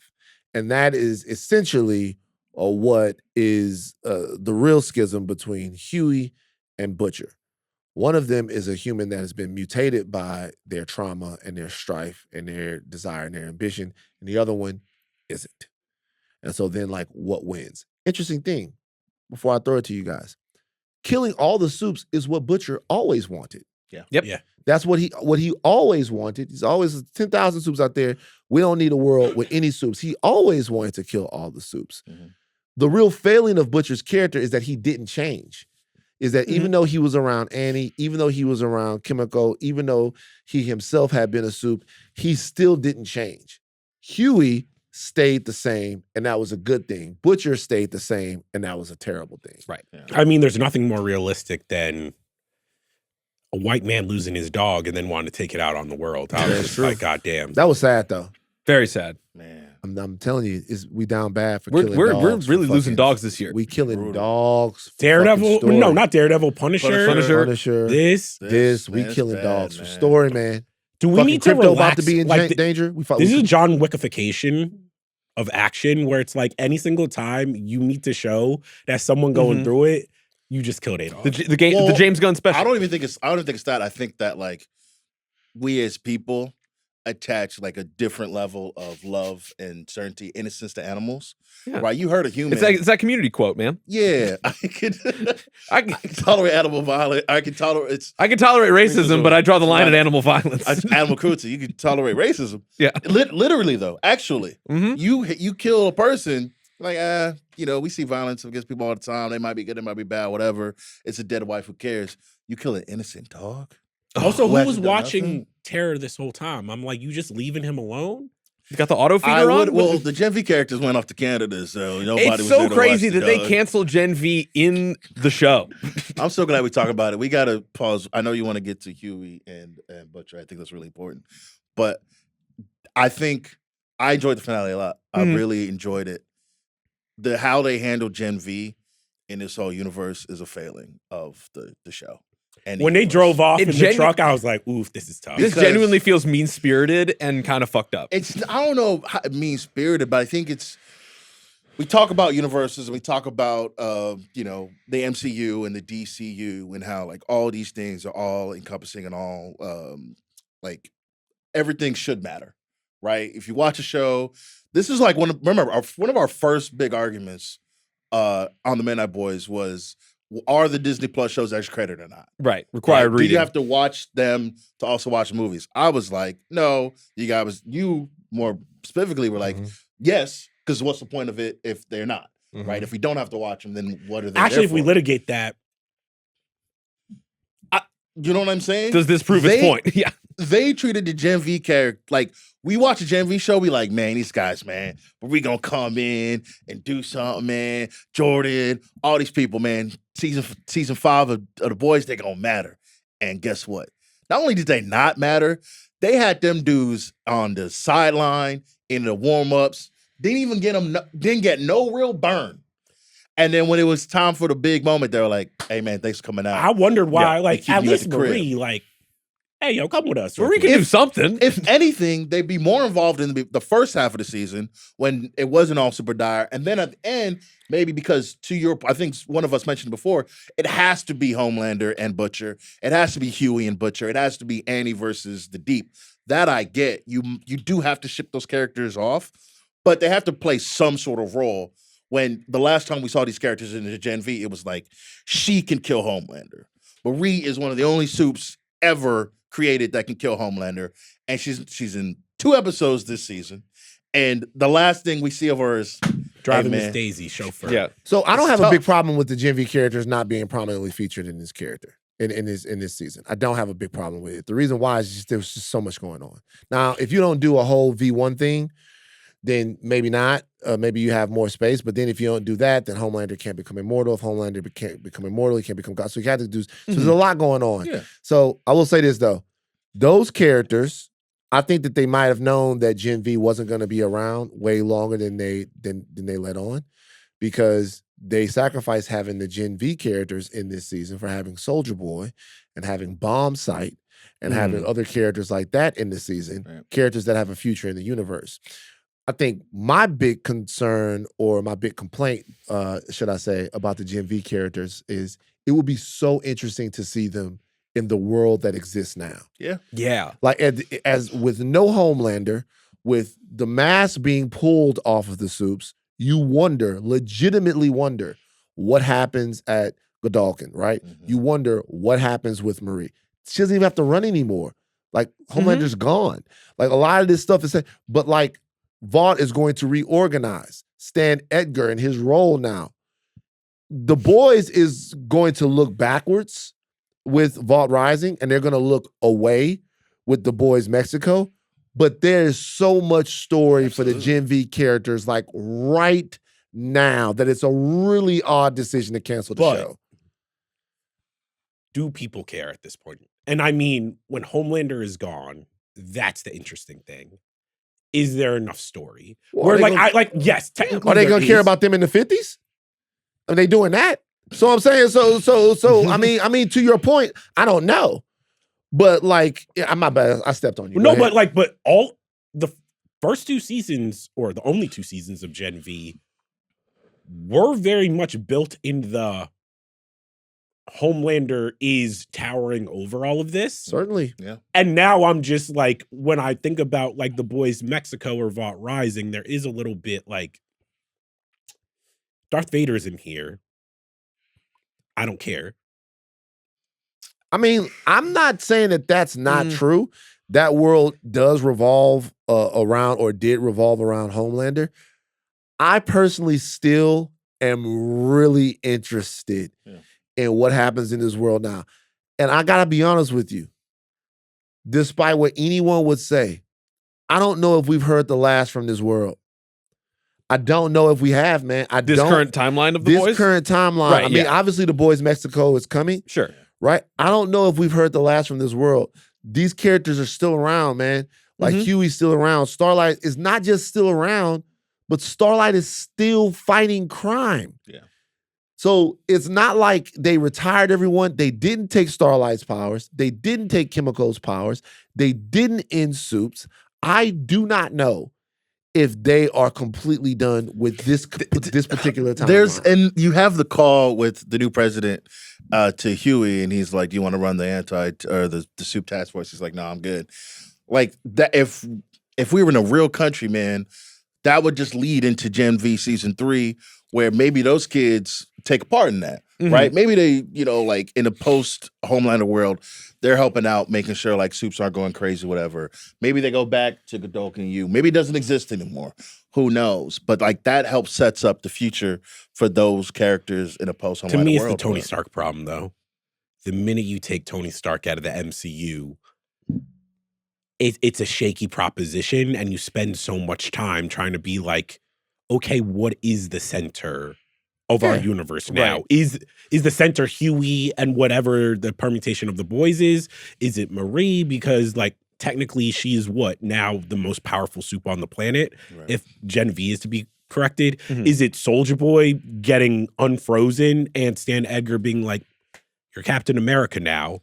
And that is essentially what is the real schism between Huey and Butcher. One of them is a human that has been mutated by their trauma and their strife and their desire and their ambition, and the other one isn't. And so then, like, what wins? Interesting thing, before I throw it to you guys. Killing all the soups is what Butcher always wanted. Yeah. That's what he always wanted. He's always 10,000 soups out there. We don't need a world with any soups. He always wanted to kill all the soups. The real failing of Butcher's character is that he didn't change. Is that even though he was around Annie, even though he was around Kimiko, even though he himself had been a soup, he still didn't change. Huey stayed the same, and that was a good thing. Butcher stayed the same, and that was a terrible thing. Right. Yeah. I mean, there's nothing more realistic than a white man losing his dog and then wanting to take it out on the world. I was just like, God damn. That was sad, though. Very sad. Man. I'm telling you, we down bad for killing we're dogs. We're really losing dogs this year. We killing dogs. Daredevil? No, not Daredevil. Punisher. This. We killing dogs for story, man. Do we need to crypto relax? About to be in danger? This is John Wickification of action, where it's like any single time you need to show that someone going through it, you just killed a dog. The James Gunn special. I don't even think it's that. I think that, like, we as people attach like a different level of love and certainty, innocence to animals. Yeah. Right? You hurt a human. It's that community quote, man. Yeah, I can tolerate animal violence. I can tolerate racism, but I draw the line at animal violence. Animal cruelty. You can tolerate racism. Yeah, literally though. Actually, you kill a person. Like, we see violence against people all the time. They might be good, they might be bad, whatever. It's a dead wife. Who cares? You kill an innocent dog. Also, who was watching Terror this whole time? I'm like, you just leaving him alone? You got the auto feeder on? Well, the Gen V characters went off to Canada, so nobody was there to watch. It's so crazy that they canceled Gen V in the show. I'm so glad we talk about it. We got to pause. I know you want to get to Huey and Butcher. I think that's really important. But I think I enjoyed the finale a lot. I really enjoyed it. How they handled Gen V in this whole universe is a failing of the show. And when they drove off in the truck, I was like, oof, this is tough. This genuinely feels mean-spirited and kind of fucked up. I don't know how mean-spirited, but I think we talk about universes and we talk about, the MCU and the DCU and how, like, all these things are all encompassing and all, like, everything should matter, right? If you watch a show, this is like one of our first big arguments on the Midnight Boys was, are the Disney Plus shows extra credit or not? Right. Required reading. Do you have to watch them to also watch movies? I was like, no. You more specifically were like, yes, because what's the point of it if they're not? Right? If we don't have to watch them, then what are they Actually, if we litigate that. You know what I'm saying? Does this prove its point? Yeah. They treated the Gen V character like, we watch a Gen V show, we like, man, these guys, man, but we gonna come in and do something, man. Jordan, all these people, man. Season 5 of The Boys, they gonna matter. And guess what? Not only did they not matter, they had them dudes on the sideline in the warm-ups. Didn't get no real burn. And then when it was time for the big moment, they were like, hey, man, thanks for coming out. I wondered why, at least Marie, like, hey, yo, come with us. Marie can do something. If anything, they'd be more involved in the first half of the season when it wasn't all super dire. And then at the end, maybe because I think one of us mentioned before, it has to be Homelander and Butcher. It has to be Huey and Butcher. It has to be Annie versus the Deep. That I get. You do have to ship those characters off, but they have to play some sort of role. When the last time we saw these characters in the Gen V, it was like, she can kill Homelander. Marie is one of the only soups ever created that can kill Homelander. And she's in 2 episodes this season. And the last thing we see of her is driving Miss Daisy, chauffeur. Yeah. So I don't have a big problem with the Gen V characters not being prominently featured in this character. In this season. I don't have a big problem with it. The reason why is there was just so much going on. Now, if you don't do a whole V1 thing, then maybe not. Maybe you have more space. But then if you don't do that, then Homelander can't become immortal. If Homelander can't become immortal, he can't become God. So you have to do. So there's a lot going on. Yeah. So I will say this though, those characters, I think that they might have known that Gen V wasn't going to be around way longer than they let on, because they sacrificed having the Gen V characters in this season for having Soldier Boy and having Bomb Sight and having other characters like that in this season, characters that have a future in the universe. I think my big concern or my big complaint, should I say, about the Gen V characters is it would be so interesting to see them in the world that exists now. Yeah. Yeah. Like as with no Homelander, with the mask being pulled off of the soups, you legitimately wonder what happens at Godalkin, right? You wonder what happens with Marie. She doesn't even have to run anymore. Like Homelander's gone. Like a lot of this stuff is, but like Vought is going to reorganize Stan Edgar in his role now. The Boys is going to look backwards with Vought Rising, and they're going to look away with The Boys Mexico. But there's so much story for the Gen V characters, like right now, that it's a really odd decision to cancel the show. Do people care at this point? And I mean, when Homelander is gone, that's the interesting thing. Is there enough story? Well, Where yes, technically, are they going to care about them in the 50s? Are they doing that? So I'm saying, so I mean, to your point, I don't know. But like, I'm not bad. I stepped on you. No, but all the first 2 seasons, or the only 2 seasons of Gen V, were very much built in the Homelander is towering over all of this. Certainly. Yeah. And now I'm just like, when I think about like The Boys Mexico or Vought Rising, there is a little bit like Darth Vader's in here. I don't care. I mean, I'm not saying that that's not true. That world does revolve around, or did revolve around, Homelander. I personally still am really interested in what happens in this world now. And I gotta be honest with you, despite what anyone would say, I don't know if we've heard the last from this world. I don't know if we have, man. Current timeline of the Boys? This current timeline. Right, I mean, obviously The Boys Mexico is coming. Sure. Right? I don't know if we've heard the last from this world. These characters are still around, man. Like Huey's still around. Starlight is not just still around, but Starlight is still fighting crime. Yeah. So it's not like they retired everyone. They didn't take Starlight's powers. They didn't take Kimiko's powers. They didn't end Soups. I do not know if they are completely done with this particular time. And you have the call with the new president to Huey, and he's like, "Do you want to run the Soup Task Force?" He's like, "No, I'm good." Like that, if we were in a real country, man, that would just lead into Gen V season 3, where maybe those kids take a part in that, right? Maybe they, like in a post Homelander world, they're helping out, making sure like Soups aren't going crazy, whatever. Maybe they go back to Godolkin U. Maybe it doesn't exist anymore. Who knows? But like that helps sets up the future for those characters in a post Homelander world. To me, it's the Tony Stark problem, though. The minute you take Tony Stark out of the MCU, it's a shaky proposition, and you spend so much time trying to be like, okay, what is the center of our universe now? Right. Is the center Huey and whatever the permutation of the Boys is? Is it Marie? Because like technically she is what now the most powerful soup on the planet, if Gen V is to be corrected. Is it Soldier Boy getting unfrozen and Stan Edgar being like, you're Captain America now?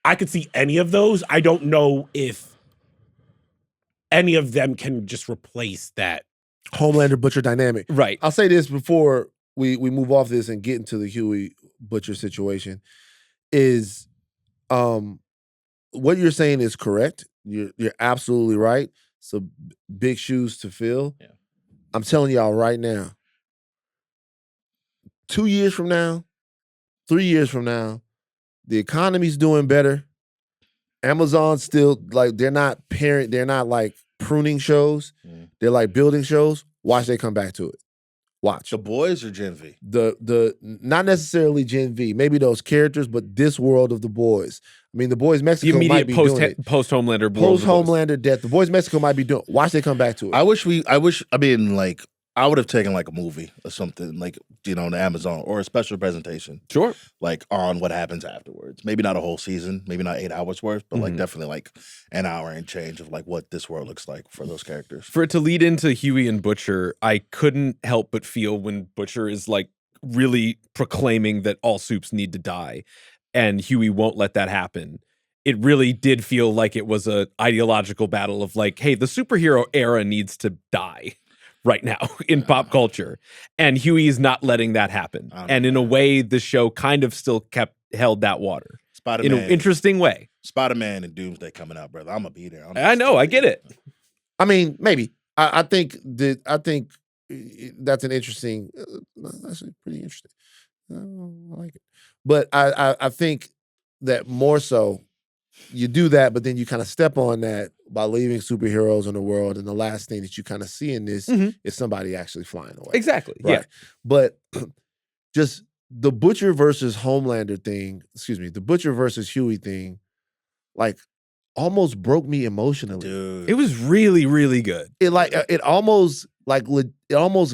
I could see any of those. I don't know if any of them can just replace that Homelander Butcher dynamic. Right. I'll say this before we move off this and get into the Huey Butcher situation is what you're saying is correct. You're absolutely right. So big shoes to fill. Yeah. I'm telling y'all right now, 2 years from now, 3 years from now, the economy's doing better. Amazon still like they're not like pruning shows. They're like building shows. Watch they come back to it. Watch. The Boys or Gen V? The not necessarily Gen V, maybe those characters, but this world of The Boys. I mean, The Boys Mexico the might be doing it. Post Homelander, Post Homelander death. The Boys Mexico might be doing. Watch they come back to it. I mean, like, I would have taken like a movie or something, like, you know, on the Amazon, or a special presentation. Sure. Like on what happens afterwards. Maybe not a whole season, maybe not 8 hours worth, but like definitely like an hour and change of like what this world looks like for those characters. For it to lead into Huey and Butcher, I couldn't help but feel when Butcher is like really proclaiming that all soups need to die and Huey won't let that happen. It really did feel like it was a ideological battle of like, hey, the superhero era needs to die right now in pop culture. And Huey is not letting that happen. And in a way, the show kind of still held that water. Spider-Man, in an interesting way. Spider-Man and Doomsday coming out, brother. I'm gonna be there. I know, I get it. I mean, maybe. I think that's an interesting, actually pretty interesting. I like it. But I think that more so, you do that, but then you kind of step on that by leaving superheroes in the world, and the last thing that you kind of see in this is somebody actually flying away. Exactly. Right? Yeah. But just the Butcher versus Homelander thing, the Butcher versus Huey thing, like almost broke me emotionally. Dude. It was really, really good. It almost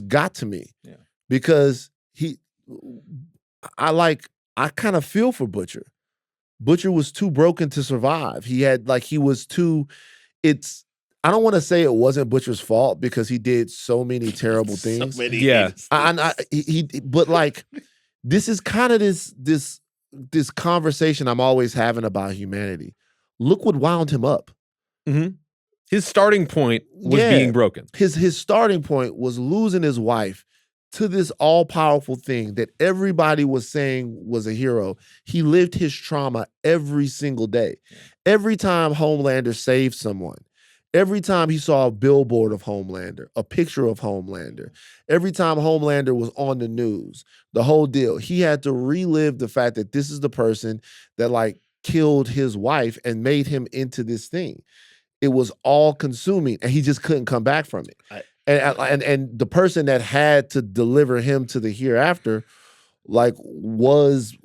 got to me. Yeah. Because I kind of feel for Butcher. Butcher was too broken to survive. I don't want to say it wasn't Butcher's fault because he did so many terrible things. But like, this is kind of this conversation I'm always having about humanity. Look what wound him up. Mm-hmm. His starting point was being broken. His starting point was losing his wife to this all-powerful thing that everybody was saying was a hero. He lived his trauma every single day. Every time Homelander saved someone, every time he saw a billboard of Homelander, a picture of Homelander, every time Homelander was on the news, the whole deal, he had to relive the fact that this is the person that like killed his wife and made him into this thing. It was all consuming and he just couldn't come back from it. And the person that had to deliver him to the hereafter, like, was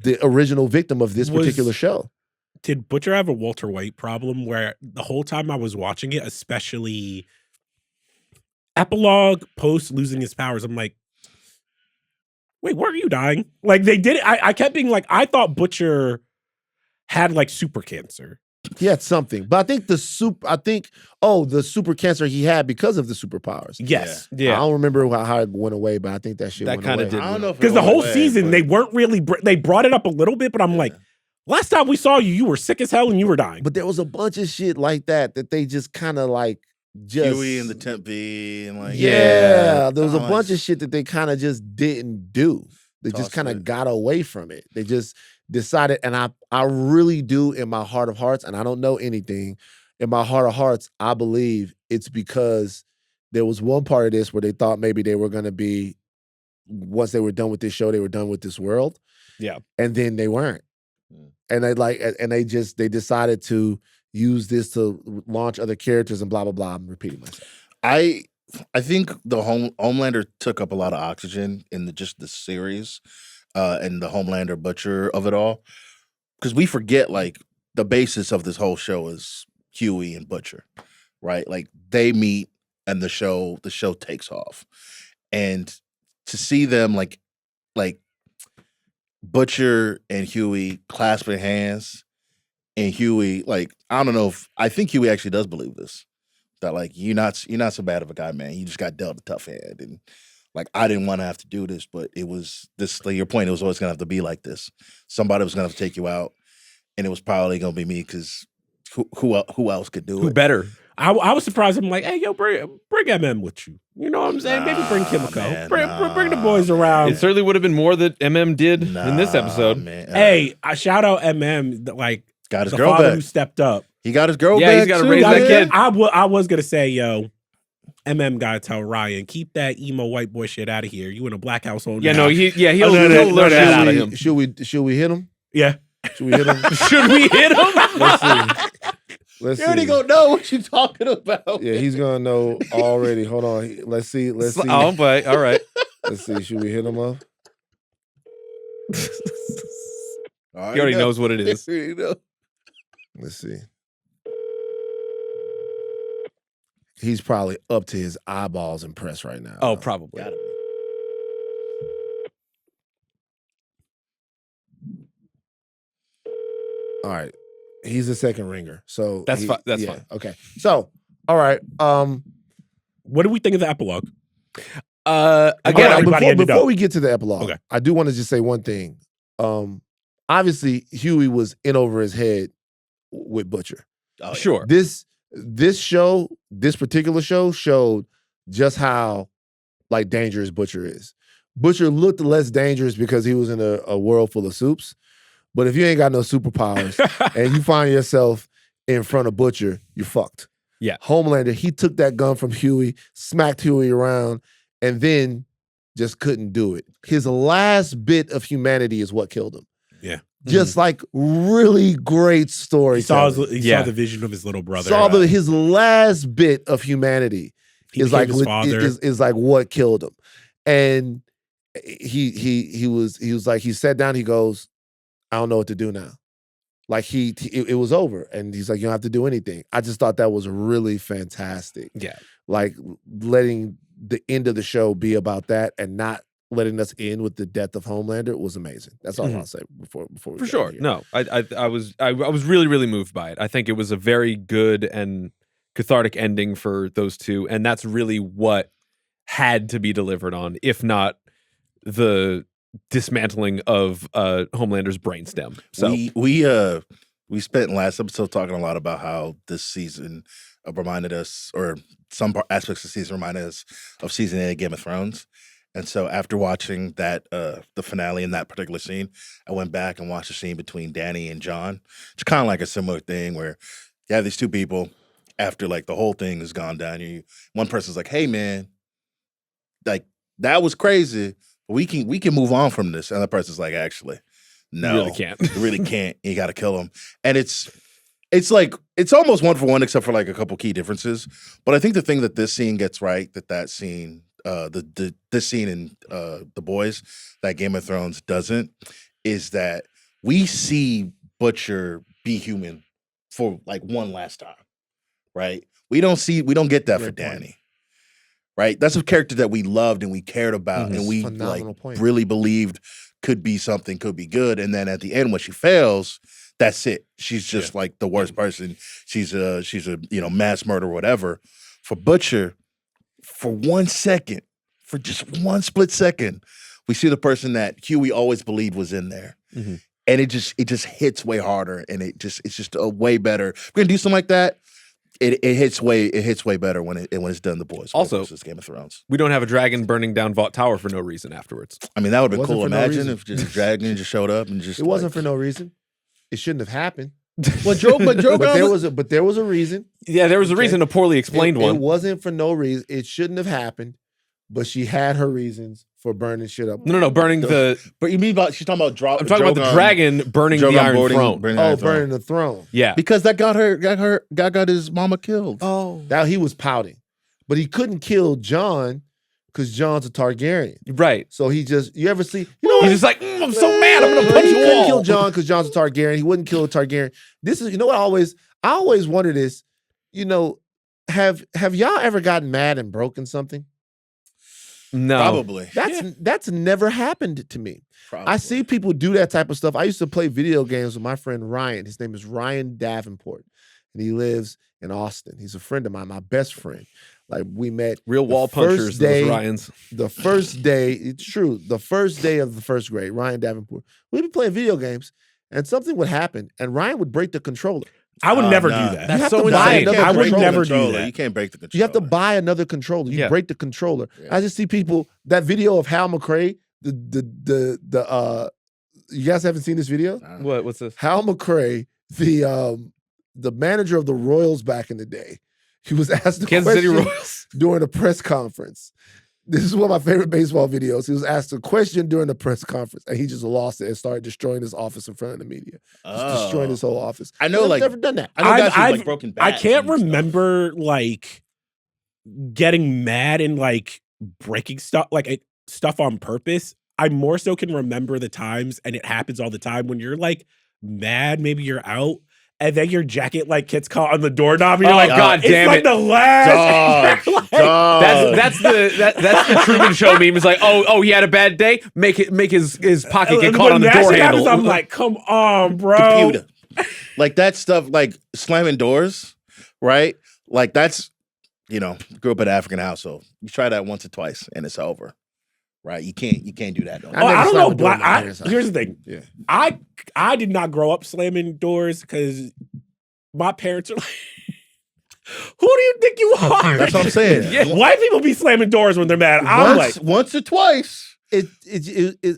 the original victim of this particular show. Did Butcher have a Walter White problem where the whole time I was watching it, especially epilogue post losing his powers, I'm like, wait, weren't you dying? Like they did it. I kept being like, I thought Butcher had like super cancer. He had something, but I think the super cancer he had because of the superpowers. Yes, yeah. I don't remember how it went away, but I think that shit went away. I don't know because the whole season they weren't really. They brought it up a little bit, but I'm like, last time we saw you, you were sick as hell and you were dying. But there was a bunch of shit like that they just kind of like Huey and the Temp V and like there was a bunch of shit that they kind of just didn't do. They just kind of got away from it. They just decided, and I really do in my heart of hearts, and I don't know anything, in my heart of hearts, I believe it's because there was one part of this where they thought maybe they were going to be, once they were done with this show, they were done with this world. Yeah. And then they weren't. And they decided to use this to launch other characters and blah, blah, blah. I'm repeating myself. I think the Homelander took up a lot of oxygen in the series and the Homelander Butcher of it all. Because we forget, like, the basis of this whole show is Huey and Butcher, right? Like, they meet and the show takes off. And to see them, like Butcher and Huey clasping hands, and Huey, like, I think Huey actually does believe this. That like you're not so bad of a guy, man. You just got dealt a tough hand, and like I didn't want to have to do this, but it was this. Like your point, it was always gonna have to be like this. Somebody was gonna have to take you out, and it was probably gonna be me because who else could do it? Who better? I was surprised. I'm like, hey, yo, bring MM with you. You know what I'm saying? Maybe bring Kimiko. Bring the boys around. It certainly would have been more that MM did in this episode. Man. Hey, I shout out MM. Like got his the girl father back. Who stepped up. He got his girl back. Yeah, he's got to raise that kid. I was gonna say, yo, MM gotta tell Ryan, keep that emo white boy shit out of here. You in a black household. Yeah, now. no, he'll learn that out of him. Should we hit him? Yeah. Should we hit him? Should we hit him? Let's see. You already gonna know what you're talking about. Yeah, he's gonna know already. Hold on. Let's see. Oh, but all right. Let's see. Should we hit him up? He already knows what it is. Let's see. He's probably up to his eyeballs in press right now. Oh, probably. Gotta be. All right. He's the second ringer. So That's fine. That's fine. Okay. So, all right. What do we think of the epilogue? Again, everybody ended before up. we get to the epilogue, Okay. I do want to just say one thing. Obviously, Huey was in over his head with Butcher. Oh, sure. This particular show showed just how like dangerous Butcher is. Butcher looked less dangerous because he was in a world full of soups. But if you ain't got no superpowers and you find yourself in front of Butcher, you're fucked. Yeah. Homelander, he took that gun from Huey, smacked Huey around, and then just couldn't do it. His last bit of humanity is what killed him. Yeah. Just like really great story. He saw the vision of his little brother. His last bit of humanity He is became like his father. is like what killed him. And he was like, he sat down, he goes, I don't know what to do now. Like it was over. And he's like, you don't have to do anything. I just thought that was really fantastic. Yeah. Like letting the end of the show be about that and not letting us end with the death of Homelander was amazing. That's all I'll say before we For get sure. here. No, I was really, really moved by it. I think it was a very good and cathartic ending for those two. And that's really what had to be delivered on, if not the dismantling of Homelander's brainstem. So we spent last episode talking a lot about how this season reminded us, or some aspects of the season reminded us of season 8 of Game of Thrones. And so after watching that the finale in that particular scene, I went back and watched the scene between Danny and John. It's kind of like a similar thing where you have these two people after like the whole thing has gone down. One person's like, "Hey man, like that was crazy. We can move on from this." And the person's like, "Actually, no, you really can't. You really can't. You got to kill him." And it's like it's almost one for one, except for like a couple key differences. But I think the thing that this scene gets right, that scene, this scene in The Boys, that Game of Thrones doesn't, is that we see Butcher be human for like one last time, right? We don't get that for Danny. Right, that's a character that we loved and we cared about, and we like really believed could be something, could be good. And then at the end, when she fails, that's it. She's just like the worst person. She's a mass murderer, or whatever. For Butcher, for 1 second, for just one split second, we see the person that Huey always believed was in there, and it just hits way harder, and it's just a way better. If we're gonna do something like that. It hits way better when it's done. The Boys. Also, Game of Thrones. We don't have a dragon burning down Vought Tower for no reason afterwards. I mean, that would have been cool. For no Imagine reason. if just a dragon just showed up and just. It wasn't for no reason. It shouldn't have happened. But there was a reason. Yeah, there was a reason, a poorly explained one. It wasn't for no reason. It shouldn't have happened. But she had her reasons for burning shit up. No, burning the. But you mean about she's talking about I'm talking about the dragon burning the Iron Throne. Burning the throne. Yeah, because that got his mama killed. Oh, now he was pouting, but he couldn't kill John because John's a Targaryen. Right. So he just he's just like I'm so mad. I'm gonna punch he you couldn't all. kill John because John's a Targaryen. He wouldn't kill a Targaryen. This is what I always wonder this. Have y'all ever gotten mad and broken something? No, probably. That's never happened to me. Probably. I see people do that type of stuff. I used to play video games with my friend Ryan. His name is Ryan Davenport, and he lives in Austin. He's a friend of mine, my best friend. Like we met real wall punchers. Those Ryans. The first day, it's true. The first day of the first grade, Ryan Davenport. We'd be playing video games, and something would happen, and Ryan would break the controller. I would never do that. That's so insane. I would never do that. You can't break the controller. You have to buy another controller. You break the controller. Yeah. I just see people, that video of Hal McRae, you guys haven't seen this video? What's this? Hal McRae, the manager of the Royals back in the day, he was asked a Kansas City question Royals during a press conference. This is one of my favorite baseball videos. He was asked a question during the press conference, and he just lost it and started destroying his office in front of the media. Just destroying his whole office. I know, I've never done that. I know guys who've broken bats. I can't remember like getting mad and like breaking stuff. Like stuff on purpose. I more so can remember the times, and it happens all the time when you're like mad, maybe you're out, and then your jacket like gets caught on the doorknob. And you're like, God damn it's like the last. That's the Truman Show meme. It's like, oh, he had a bad day. Make his pocket get caught on the door handle. I'm like, come on, bro. Computer. Like that stuff, like slamming doors, right? Like that's, grew up in an African household. You try that once or twice, and it's over. Right, you can't do that. I don't know. Here's the thing. Yeah. I did not grow up slamming doors because my parents are like, who do you think you are? That's what I'm saying. Yeah. White people be slamming doors when they're mad. Once or twice. It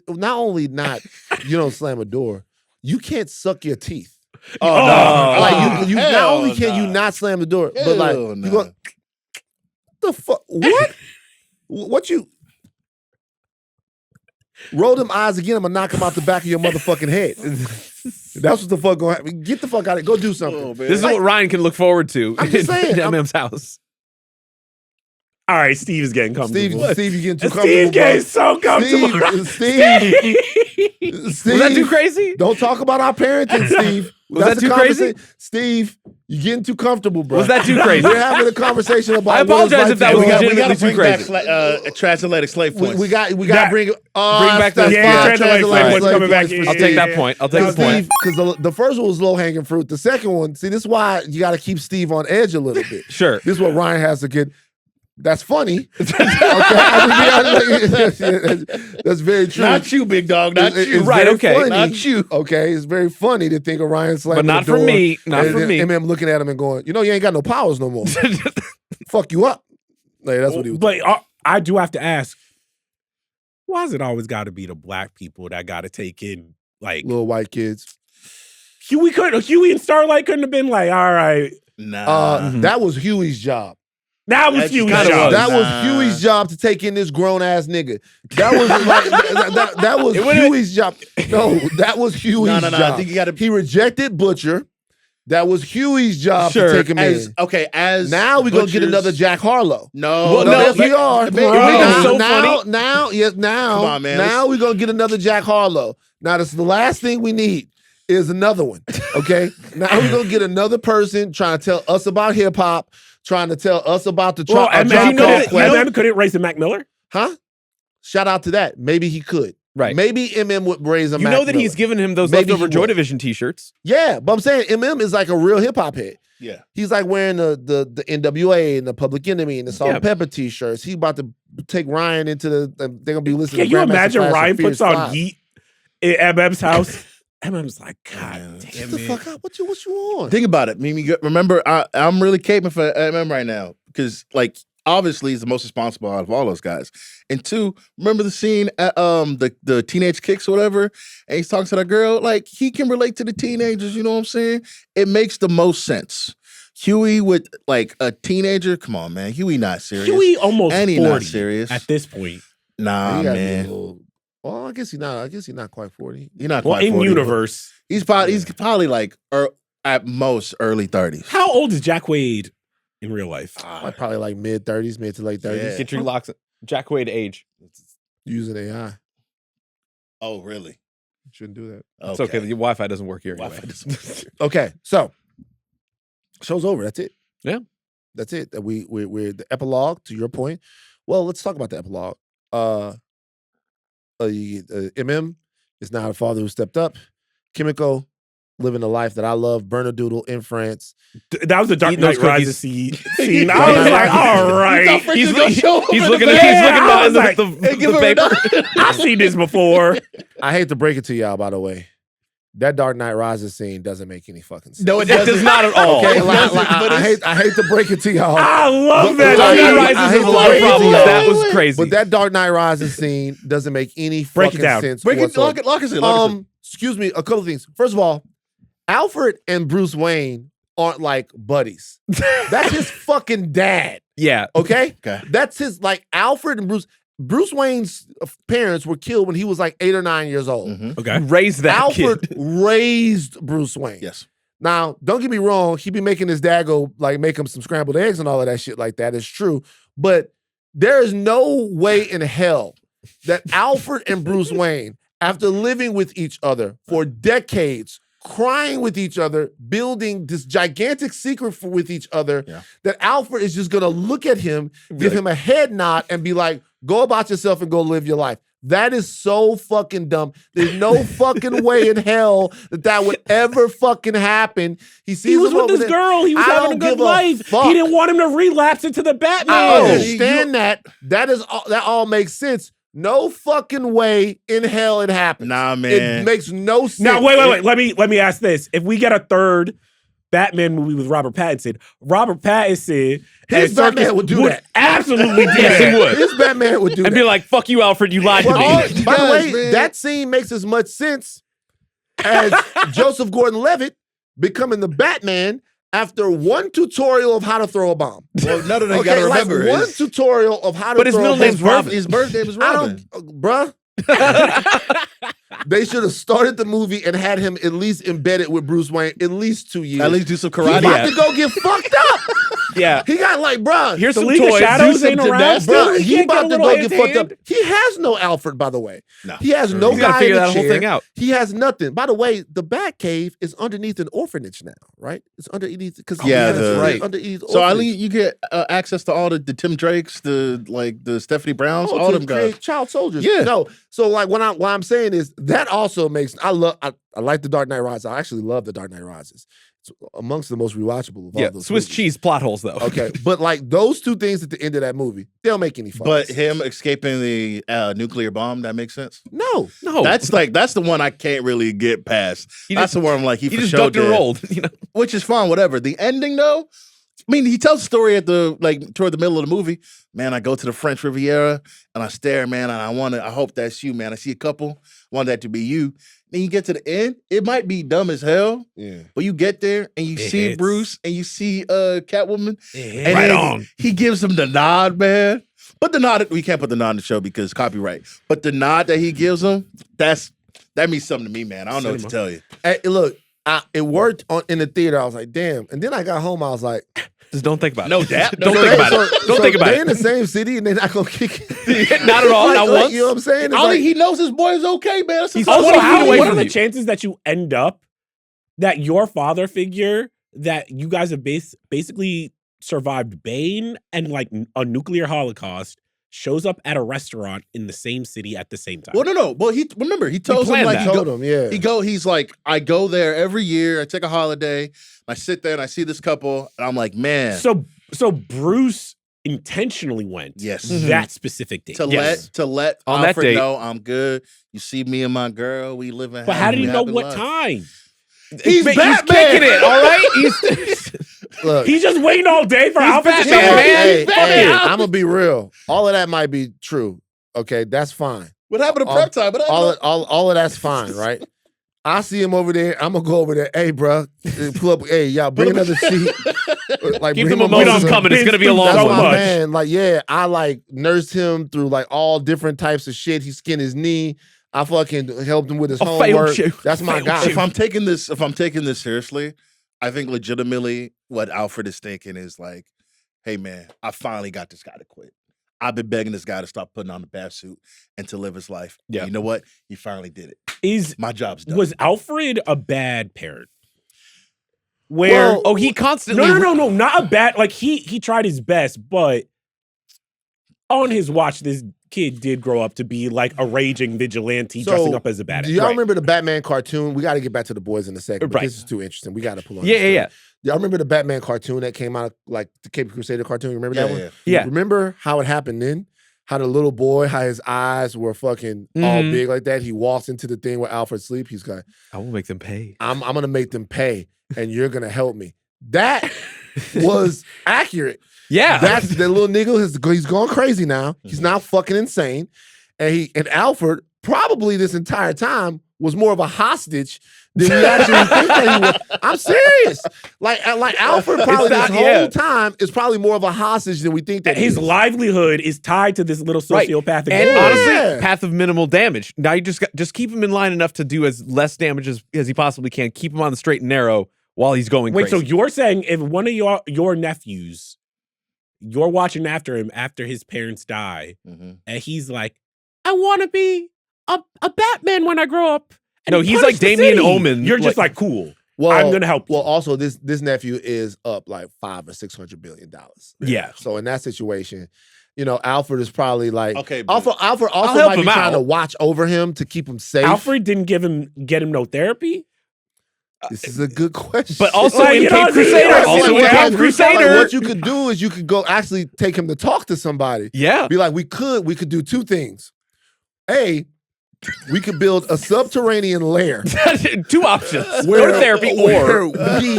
not only you don't slam a door, you can't suck your teeth. Oh, no. Like you not only can you not slam the door, but like you go, the fuck? What? What you? Roll them eyes again, I'm gonna knock them out the back of your motherfucking head. That's what the fuck gonna happen. Get the fuck out of it. Go do something. Oh, this is what Ryan can look forward to. I'm just saying. In MM's house. All right, Steve is getting comfortable. Steve, you getting too comfortable. Steve getting so comfortable. Steve. Was that too crazy? Don't talk about our parenting, Steve. Was that too crazy? Steve, you're getting too comfortable, bro. Was that too crazy? We're having a conversation about. I apologize if that was legitimately too crazy. Transatlantic slave points. We got to bring back the transatlantic slave points coming back. I'll take that point. I'll take the point. Because the first one was low hanging fruit. The second one, see, this is why you got to keep Steve on edge a little bit. Sure. This is what Ryan has to get. That's funny. That's very true. Not you, big dog. Not you. Right, okay. Funny. Not you. Okay, it's very funny to think of Ryan slamming but not the door. For me. Not for me. And looking at him and going, you ain't got no powers no more. Fuck you up. Like, that's what he was. But I do have to ask, why is it always got to be the black people that got to take in like little white kids? Huey and Starlight couldn't have been like, all right. Nah. That was Huey's job. That was Huey's job. That was Huey's job to take in this grown ass nigga. That was like that was Huey's job. No, that was Huey's job. I think you got to. He rejected Butcher. That was Huey's job to take him in. Okay, now we're gonna get another Jack Harlow. No, yes, we are. Now, come on, man. Now we're gonna get another Jack Harlow. Now this is the last thing we need. Is another one. Okay, now we're gonna get another person trying to tell us about hip hop. Trying to tell us about the trial. Couldn't raise a Mac Miller? Huh? Shout out to that. Maybe he could. Right. Maybe MM would raise a Mac Miller. He's given him those leftover Joy Division t-shirts. Yeah, but I'm saying MM is like a real hip hop head. Yeah. He's like wearing the NWA and the Public Enemy and the Salt and Pepper t-shirts. He's about to take Ryan into they're gonna be listening. Can you imagine Ryan puts on Yeet at MM's house? MM's like, God damn the fuck up. What you on? Think about it. Remember, I'm really caping for MM right now because, like, obviously he's the most responsible out of all those guys. And two, remember the scene at the teenage kicks or whatever, and he's talking to that girl. Like, he can relate to the teenagers. You know what I'm saying? It makes the most sense. Huey with like a teenager. Come on, man. Huey not serious. Huey almost 40 not serious at this point. Nah, man. Well, I guess he's not quite 40. He's not quite 40. In universe. He's probably like at most early 30s. How old is Jack Wade in real life? Probably like mid to late 30s. Yeah. Get your locks. Jack Wade age. Using AI. Oh, really? Shouldn't do that. It's okay. Your Wi-Fi doesn't work here anyway. Okay, so show's over. That's it. Yeah. That's it. We're the epilogue, to your point. Well, let's talk about the epilogue. MM is now a father who stepped up. Kimiko living a life that I love. Bernadoodle in France. That was the Dark Knight Rises scene. I was like, all right. He's looking at the paper. I've seen this before. I hate to break it to y'all, by the way. That Dark Knight Rises scene doesn't make any fucking sense. No, it does not at all. Okay, I hate to break it to y'all. I love that. Dark Knight Rises has a lot of problems. That was crazy. But that Dark Knight Rises scene doesn't make any fucking sense. Break it down. Lock us in. Excuse me, a couple of things. First of all, Alfred and Bruce Wayne aren't like buddies. That's his fucking dad. Yeah. Okay? Okay. That's his, like, Alfred and Bruce Wayne's parents were killed when he was like 8 or 9 years old. Mm-hmm. Okay. Raised that Alfred kid. raised Bruce Wayne. Yes. Now, don't get me wrong. He be making his dad go, like, make him some scrambled eggs and all of that shit like that. It's true. But there is no way in hell that Alfred and Bruce Wayne, after living with each other for decades, crying with each other, building this gigantic secret with each other, that Alfred is just gonna look at him, give him a head nod, and be like, go about yourself and go live your life. That is so fucking dumb. There's no fucking way in hell that would ever fucking happen. He was with this girl. He was having a good life. He didn't want him to relapse into the Batman. I understand that. That all makes sense. No fucking way in hell it happens. Nah, man. It makes no sense. Now, wait. Let me ask this. If we get a third Batman movie with Robert Pattinson his Batman would do that. Absolutely do Yes, he would. His Batman would do that. And be like, fuck you, Alfred, you lied to me. By the way, that scene makes as much sense as Joseph Gordon-Levitt becoming the Batman after one tutorial of how to throw a bomb. Well, none of them got to remember. One tutorial of how to but his throw middle a bomb. name's Robin. His birthday was Robin. Bruh. They should have started the movie and had him at least embedded with Bruce Wayne at least 2 years. At least do some He karate. about to go get fucked up. Yeah. He got like, bruh. Here's The some League of toys. Shadows ain't around. Bruh, he can't about get to a go little get fucked up. hand. He has no Alfred, by the way. No. He has no He's got to guy figure in the that whole chair. thing out. He has nothing. By the way, the Batcave is underneath an orphanage now, right? It's underneath because underneath. So at orphanage. least you get access to all the Tim Drakes, the Stephanie Browns, all to them guys. create child soldiers. Yeah. No. So like what I'm saying is that also makes I like the Dark Knight Rises. I actually love the Dark Knight Rises. It's amongst the most rewatchable of all those Swiss movies. cheese plot holes, though. Okay, but like those two things at the end of that movie, they don't make any fucking But sense. him escaping the nuclear bomb, that makes sense. No. That's the one I can't really get past. That's the one I'm like, he for just sure ducked and did. rolled. You know? Which is fine, whatever. The ending though, I mean, he tells the story at toward the middle of the movie. Man, I go to the French Riviera and I stare, man, and I hope that's you, man. I see a couple, I want that to be you. Then you get to the end, it might be dumb as hell, but you get there and you see hits. Bruce and you see Catwoman, and Right then on. he gives him the nod, man. But the nod, we can't put the nod in the show because copyright. But the nod that he gives him, that means something to me, man. I don't know what to tell you. Hey, look, it worked in the theater. I was like, damn. And then I got home. I was like, Just don't think about it. No doubt. Don't think about it. Don't think about they're it. in the same city and they're not gonna kick it. Not at all. Not once. You know what I'm saying? It's I like, think he knows his boy is okay, man. That's He's a- also Also, 20 feet away what from are the you. chances that you end up that your father figure that you guys have basically survived Bane and like a nuclear holocaust shows up at a restaurant in the same city at the same time? Well, no. Well, he tells him planned like that. told him, yeah. he's like, I go there every year. I take a holiday. I sit there and I see this couple, and I'm like, man, So Bruce intentionally went yes. that specific date. To let On that Alfred date. know I'm good. You see me and my girl, we live in. But how did he know happy what life. time? He's He's Batman. kicking it, all right? Look, He's just waiting all day for Alfred to show Batman, up. man. hey, I'm gonna be real. All of that might be true. Okay, that's fine. What happened to All- prep time? But All of that's fine, right? I see him over there. I'm gonna go over there. Hey, bro, pull up. Hey, y'all, bring another seat. Like, Keep bring the him momentum over. coming. It's going to be a long That's so my one. much. man. Like, yeah, I like nursed him through like all different types of shit. He skinned his knee. I fucking helped him with his A failed homework. shoe. That's my Failed guy. shoe. if I'm taking this seriously, I think legitimately what Alfred is thinking is like, hey man, I finally got this guy to quit. I've been begging this guy to stop putting on the bat suit and to live his life. Yeah. And you know what? He finally did it. My job's done. Was Alfred a bad parent? Where Well, Oh, he constantly. no, not a bad. Like he tried his best, but on his watch, this kid did grow up to be like a raging vigilante, dressing up as a badass. Do y'all Right. remember the Batman cartoon? We got to get back to the boys in a second. But Right. This is too interesting. We got to pull on. Yeah, this yeah, story. yeah. Y'all remember the Batman cartoon that came out, like the Cape Crusader cartoon? Remember that one? yeah. Yeah. Remember how it happened then? How the little boy, how his eyes were fucking all Mhm. big like that. He walks into the thing where Alfred sleep. He's like, I will make them pay. I'm gonna make them pay, and you're gonna help me. That was accurate. Yeah. That's the little nigga. He's gone crazy now. He's now fucking insane. And Alfred probably this entire time was more of a hostage than we actually think that he was. I'm serious. Like Alfred probably not- this whole yeah. time is probably more of a hostage than we think that he His is. livelihood is tied to this little Right. sociopathic And boy. honestly, Yeah. path of minimal damage. Now you just keep him in line enough to do as less damage as he possibly can. Keep him on the straight and narrow while he's going Wait, so crazy. you're saying if one of your nephews, you're watching after him after his parents die, Mhm. and he's like, I want to be a Batman when I grow up. And No, he's like Damien Omen. You're just like cool. Well, I'm gonna help you. Well, also this nephew is up like $500 or $600 billion. Yeah. So in that situation, Alfred is probably like Okay, but- Alfred also help might be him trying to out. watch over him to keep him safe. Alfred didn't get him no therapy. This is a good question. But also Like, in you know Cape what I mean? Crusader. Like, Also in like, Cape Crusader. what you could do is you could go actually take him to talk to somebody. Yeah. Be like, we could do two things. A, we could build a subterranean lair Two options. where Go to therapy where or we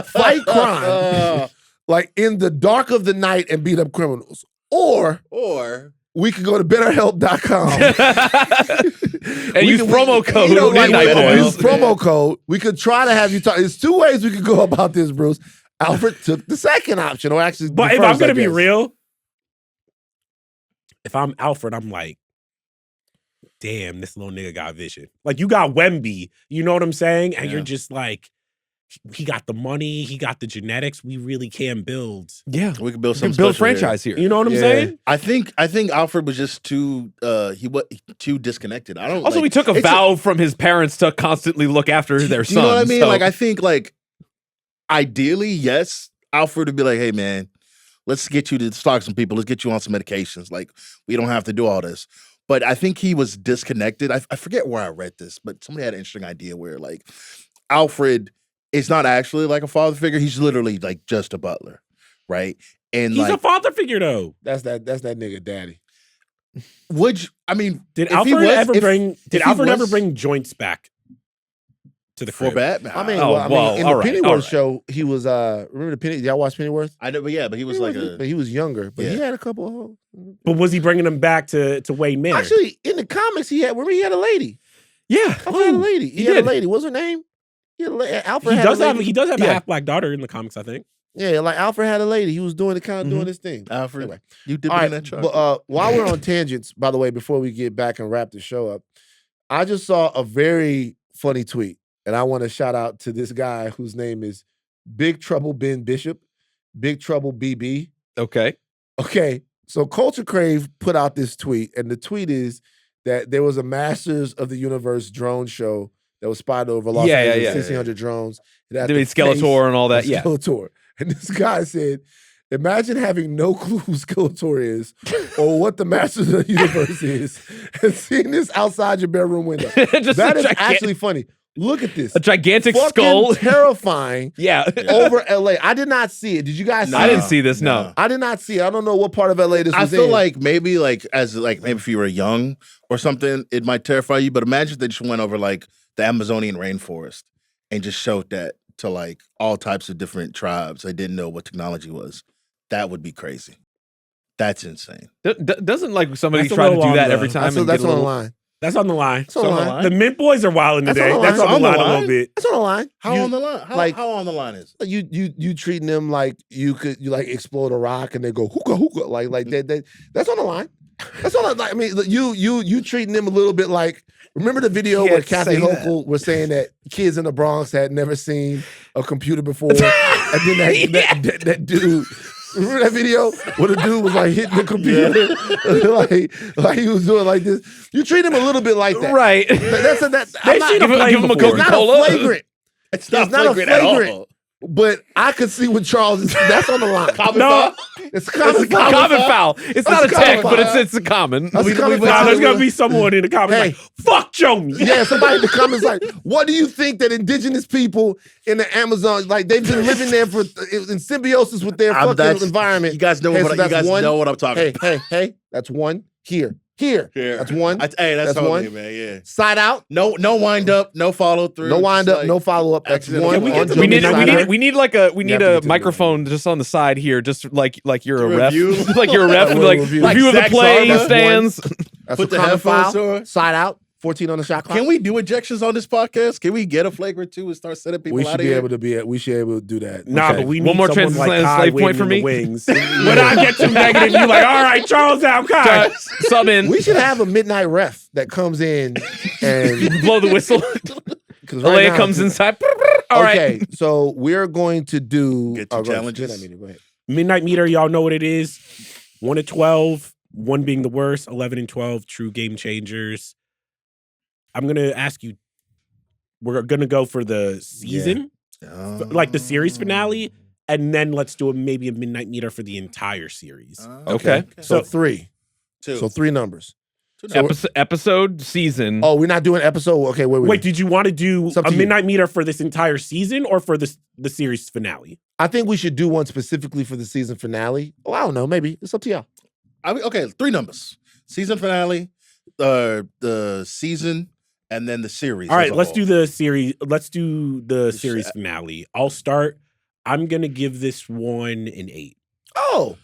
fight crime like in the dark of the night and beat up criminals. Or we could go to betterhelp.com. and use promo code Midnight Use Boys. promo code. We could try to have you talk. There's two ways we could go about this, Bruce. Alfred took the second option, or actually, But the if first, I'm gonna I be guess. real, if I'm Alfred, I'm like, damn, this little nigga got vision. Like, you got Wemby, you know what I'm saying? And you're just like, he got the money, he got the genetics. We really can build. Yeah. We could build We some can build special here. franchise here. You know what I'm Yeah. saying? I think Alfred was just too too disconnected. I don't Also, like, he took a it's vow from his parents to constantly look after their Do son. you know what I mean? so- Like, I think like ideally, yes, Alfred would be like, hey man, let's get you to talk to some people. Let's get you on some medications. Like, we don't have to do all this. But I think he was disconnected. I forget where I read this, but somebody had an interesting idea where like Alfred is not actually like a father figure. He's literally like just a butler, right? And He's like, a father figure though. That's that nigga daddy. I mean, Did if he Alfred was- ever if- bring? if Did he Alfred ever was- bring joints back to the for crib? Batman? I mean, Oh, well, well, in all the right, Pennyworth all right. show, he was remember the Penny? Y'all watch Pennyworth? I know, but he was like a. But he was younger, but he Yeah. had a couple of But was he bringing them back to Wayne Manor? Actually, in the comics, he had a lady. yeah. Alfred had a lady. He had did. a lady. What's her name? He had he Alfred had does a have lady. a Yeah. half black daughter in the comics, I think. Yeah, like Alfred had a lady. He was doing his thing. Alfred, Anyway. you dipping All right, in that truck? but while we're on tangents, by the way, before we get back and wrap the show up, I just saw a very funny tweet, and I want to shout out to this guy whose name is Big Trouble Ben Bishop, Big Trouble BB. Okay. Okay, so Culture Crave put out this tweet, and the tweet is that there was a Masters of the Universe drone show that was spotted over Los Yeah, Angeles, yeah. 1,600 drones. It had They the made Skeletor and all that. face Yeah. of Skeletor. And this guy said, imagine having no clue who Skeletor is or what the Masters of the Universe is and seeing this outside your bedroom window. Just That a is gigantic, actually funny. Look at this. a gigantic Fucking skull. terrifying Yeah. over LA. I did not see it. Did you guys see I it? didn't see this. No. I did not see it. I don't know what part of LA this I was feel in. like maybe if you were young or something, it might terrify you. But imagine if they just went over like the Amazonian rainforest and just showed that to like all types of different tribes. They didn't know what technology was. That would be crazy. That's insane. Doesn't like somebody That's a try to little do on that the- every time? that's, and that's get a on the little- line. That's on the line. That's on the on the line. line. The Mint Boys are wilding That's today. on the That's line. on the line a line? little bit. That's on the line. How You- on the line? How on the line is it? You treating them like you like explode a rock and they go hookah hookah like that. That's on the line. That's on the line. I mean, you treating them a little bit like. Remember the video where Can't Kathy say that. Hochul was saying that kids in the Bronx had never seen a computer before, and then that dude. Remember that video where the dude was like hitting the computer, like he was doing like this. You treat him a little bit like that, Right. That's I'm not, seen him play give him a before. it's not a Coca-Cola. flagrant. It's not not a flagrant at flagrant. all. But I could see what Charles is. That's on the line. No, It's a common It's a common foul. It's not a common tech, but foul. it's a common. That's a common nah, foul. there's gonna be someone in the comments Hey. like, "Fuck Jomi." Yeah, somebody in the comments like, what do you think that indigenous people in the Amazon, like they've been living there in symbiosis with their fucking environment? You guys know Okay, what so you that's guys one. know what I'm talking about. Hey, that's one. Here. That's one. Hey, that's That's totally, one. man. Yeah. Side out. No wind up, no follow through. No wind just up, no follow up. That's accidental. one. Can we get on to Jomi's We need side out. we need like a we You have need to get a to the microphone just on the side here, just like you're a To ref, review. like you're a ref, Like like review. review Like of the Zach play Sarver. stands. That's Put a the common headphones foul. on. Side out. 14 on the shot clock. Can we do ejections on this podcast? Can we get a flagrant too and start sending people We out should of be here? able to be. We should be able to do that. Nah, Okay. but we One need more someone chance like to Kai slave point waiting for in the me? wings. When I get too negative, you like, all right, Charles out, Kai. Sub in. We should have a midnight ref that comes in and Blow the whistle. because Alea comes inside. All right. Okay, so we're going to do Get to go ahead. challenges. Go ahead. Midnight Meter, y'all know what it is. 1 to 12. 1 being the worst, 11 and 12, true game changers. I'm going to ask you, we're going to go for the season, like the series finale, and then let's do maybe a midnight meter for the entire series. Okay. So 3. 2. So 3 numbers. So Episode, season. Oh, we're not doing episode. Okay, wait. Did you want to do a midnight meter for this entire season or for the series finale? I think we should do one specifically for the season finale. Oh, I don't know. Maybe it's up to y'all. Okay, 3 numbers: season finale, the season, and then the series. All right, let's do the series. Let's do the series finale. I'll start. I'm gonna give this one an 8. Oh.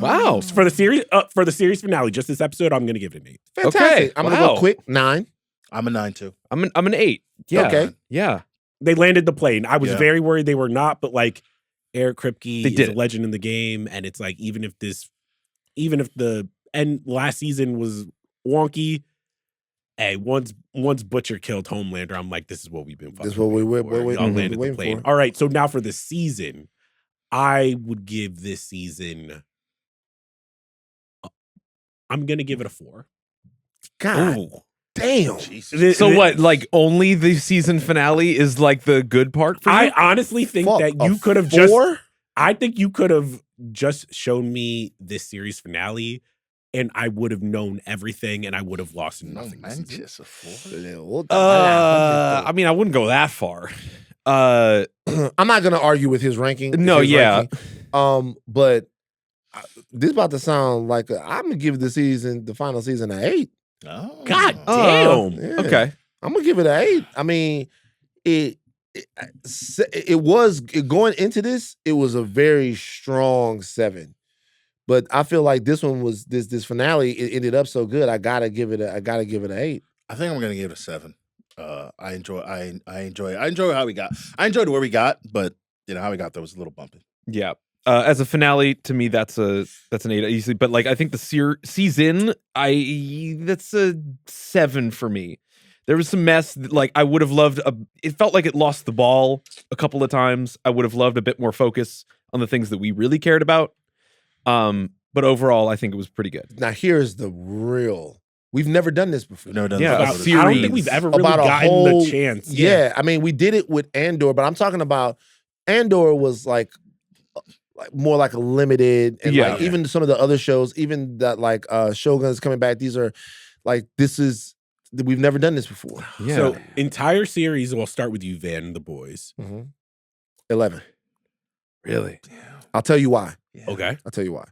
Wow. For the series finale, just this episode, I'm gonna give it an 8. Fantastic. Okay. I'm gonna go quick. 9. I'm a 9 too. I'm an 8. Yeah. Okay. Yeah. They landed the plane. I was Yeah. very worried they were not, but like Eric Kripke They is did a it. legend in the game, and it's like even if the end last season was wonky, hey, once Butcher killed Homelander, I'm like, this is what we've been fucking. This is what we waiting for. Y'all landed the waiting plane. for. All right, so now for the season, I would give this season. I'm gonna give it a 4. God Ooh. damn. Jesus. So what? Like only the season finale is like the good part for you? I honestly think Fuck, that a you could have 4? I think you could have just shown me this series finale, and I would have known everything, and I would have lost nothing. this season. Just a 4. I mean, I wouldn't go that far. I'm not gonna argue with his ranking. No, his yeah. ranking. But this about to sound like I'm gonna give the final season an 8. Oh. God damn. Yeah. Okay. I'm gonna give it an 8. I mean, it was going into this. It was a very strong 7, but I feel like this one was this finale. It ended up so good. I gotta give it an 8. I think I'm gonna give it a 7. I enjoy how we got. I enjoyed where we got, but how we got there was a little bumpy. Yeah. As a finale, to me, that's an 8 easily. But like, I think the season, that's a 7 for me. There was some mess. Like, I would have loved. It felt like it lost the ball a couple of times. I would have loved a bit more focus on the things that we really cared about. But overall, I think it was pretty good. Now here's the real. We've never done this before. No, done Yeah, this a I before. series. don't think we've ever really About a gotten whole- the chance. Yeah, I mean, we did it with Andor, but I'm talking about Andor was like more like a limited, and Yeah. like even some of the other shows, even that like Shogun's coming back. These are like we've never done this before. Yeah. So entire series. We'll start with you, Van, the boys. 11. really? I'll tell you why. Okay. I'll tell you why.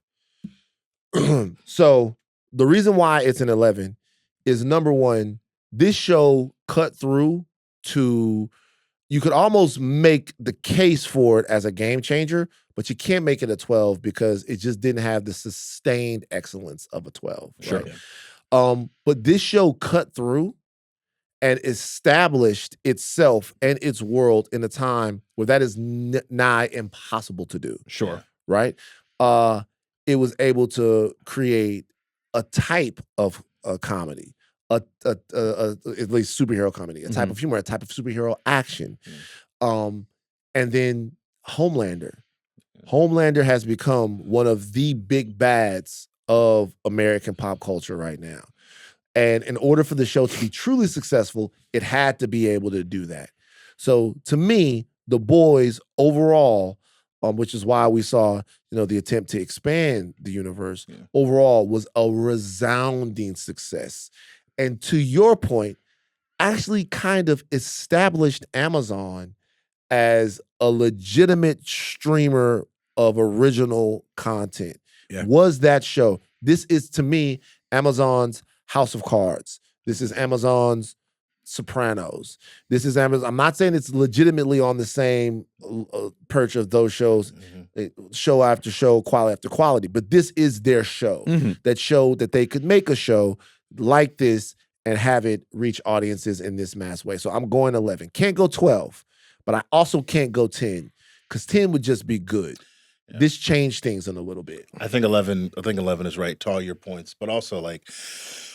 So the reason why it's an 11 is, number one, this show cut through to, you could almost make the case for it as a game changer, but you can't make it a 12 because it just didn't have the sustained excellence of a 12. Sure. Right? But this show cut through and established itself and its world in a time where that is nigh impossible to do. Sure. Right? It was able to create a type of comedy, at least superhero comedy, a type of humor, a type of superhero action. And then Homelander. Homelander has become one of the big bads of American pop culture right now. And in order for the show to be truly successful, it had to be able to do that. So to me, The Boys overall, which is why we saw, the attempt to expand the universe, overall was a resounding success. And to your point, actually kind of established Amazon as a legitimate streamer of original content. Yeah. Was that show. This is, to me, Amazon's House of Cards. This is Amazon's Sopranos. This is Amazon. I'm not saying it's legitimately on the same perch of those shows, show after show, quality after quality, but this is their show that showed that they could make a show like this and have it reach audiences in this mass way. So I'm going 11. Can't go 12, but I also can't go 10 because 10 would just be good. Yeah. This changed things in a little bit. I think 11 is right to all your points, but also like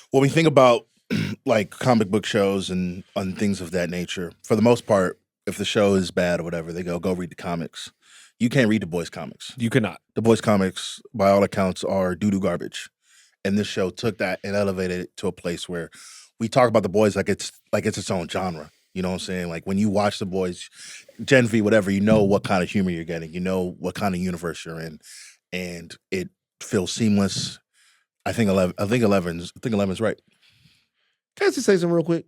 when we think about like comic book shows and things of that nature, for the most part, if the show is bad or whatever, they go read the comics. You can't read The Boys comics. You cannot. The Boys comics, by all accounts, are doo-doo garbage. and this show took that and elevated it to a place where we talk about The Boys like it's its own genre. You know what I'm saying? Like when you watch The Boys, Gen V, whatever, you know what kind of humor you're getting. You know what kind of universe you're in, and it feels seamless. I think 11's right. Can I just say something real quick?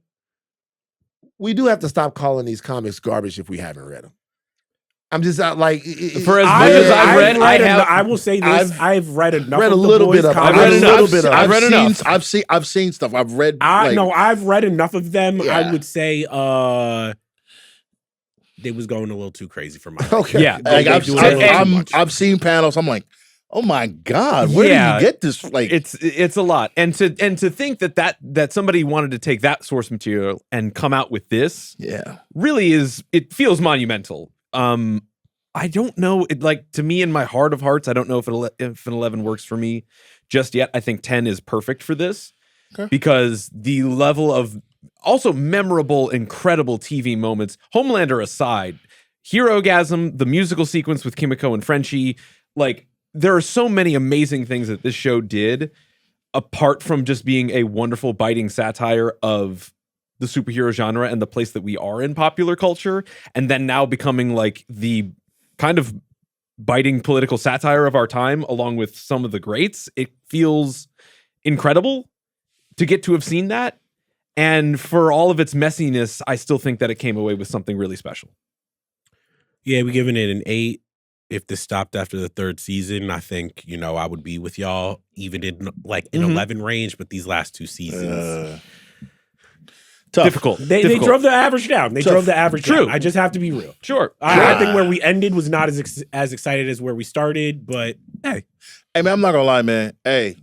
We do have to stop calling these comics garbage if we haven't read them. I'm just like for as much as I've read, I will say this: I've read enough. Read of a little bit of. I've read enough. I've seen stuff. I've read. I've read enough of them. Yeah. I would say they was going a little too crazy for my. Okay. Yeah, like I've seen panels. I'm like, oh my God, where did you get this? Like it's a lot, and to think that somebody wanted to take that source material and come out with this, really it feels monumental. I don't know. It, like, to me, in my heart of hearts, I don't know if an 11 works for me just yet. I think 10 is perfect for this because the level of also memorable, incredible TV moments, Homelander aside, Herogasm, the musical sequence with Kimiko and Frenchie, like, there are so many amazing things that this show did, apart from just being a wonderful, biting satire of the superhero genre and the place that we are in popular culture, and then now becoming like the kind of biting political satire of our time, along with some of the greats. It feels incredible to get to have seen that. And for all of its messiness, I still think that it came away with something really special. Yeah, we're giving it an 8. If this stopped after the 3rd season, I think, I would be with y'all even in 11 range, but these last 2 seasons. Tough. Difficult. They drove the average down. They drove the average down. I just have to be real. Sure. I think where we ended was not as excited as where we started, but hey. Hey man, I'm not gonna lie, man. Hey,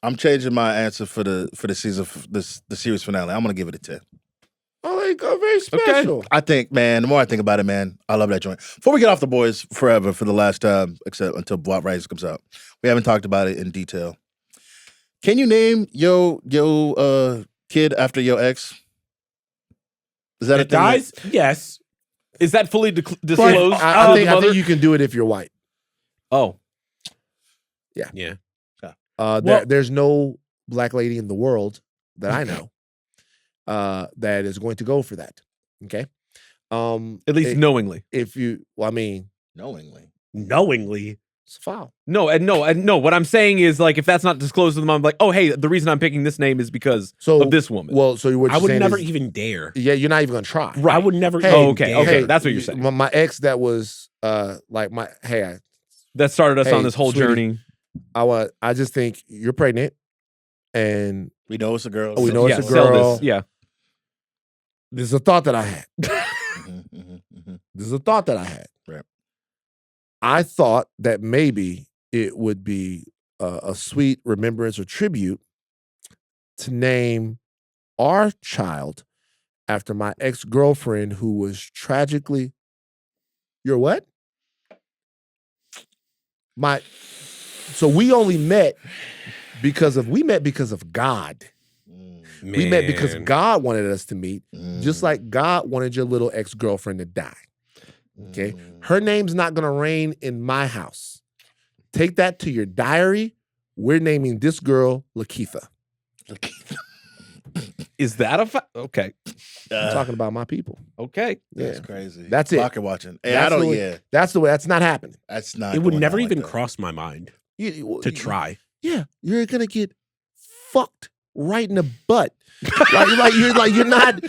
I'm changing my answer for the season, the series finale. I'm gonna give it a 10. Oh, they go very special. I think, man, the more I think about it, man, I love that joint. Before we get off The Boys forever for the last time, except until Blood Rise comes out, we haven't talked about it in detail. Can you name yo kid after your ex? Is that it dies? Yes. Is that fully disclosed? I think you can do it if you're white. Oh. Yeah. There's no black lady in the world that I know that is going to go for that. Okay. At least knowingly. Knowingly. It's a foul. No. What I'm saying is, like, if that's not disclosed to them, I'm like, oh, hey, the reason I'm picking this name is because of this woman. Well, so what I would never is, even dare. Yeah, you're not even gonna try. Right. I would never. Okay, that's what you're saying. My ex that was that started us on this whole sweetie, journey. I just think you're pregnant, and we know it's a girl. We know it's a girl. Yeah. This is a thought that I had. This is a thought that I had. Right. I thought that maybe it would be a sweet remembrance or tribute to name our child after my ex-girlfriend who was tragically. You're what? So we only met because of God. Man. We met because God wanted us to meet, just like God wanted your little ex-girlfriend to die. Okay? Her name's not going to reign in my house. Take that to your diary. We're naming this girl Lakeitha. Is that a fact? Okay. I'm talking about my people. Okay. That's crazy. That's it. Pocket watching. Hey, that's the way. That's not happening. That's not. It would never even cross my mind to try. Yeah, you're gonna get fucked right in the butt. You're not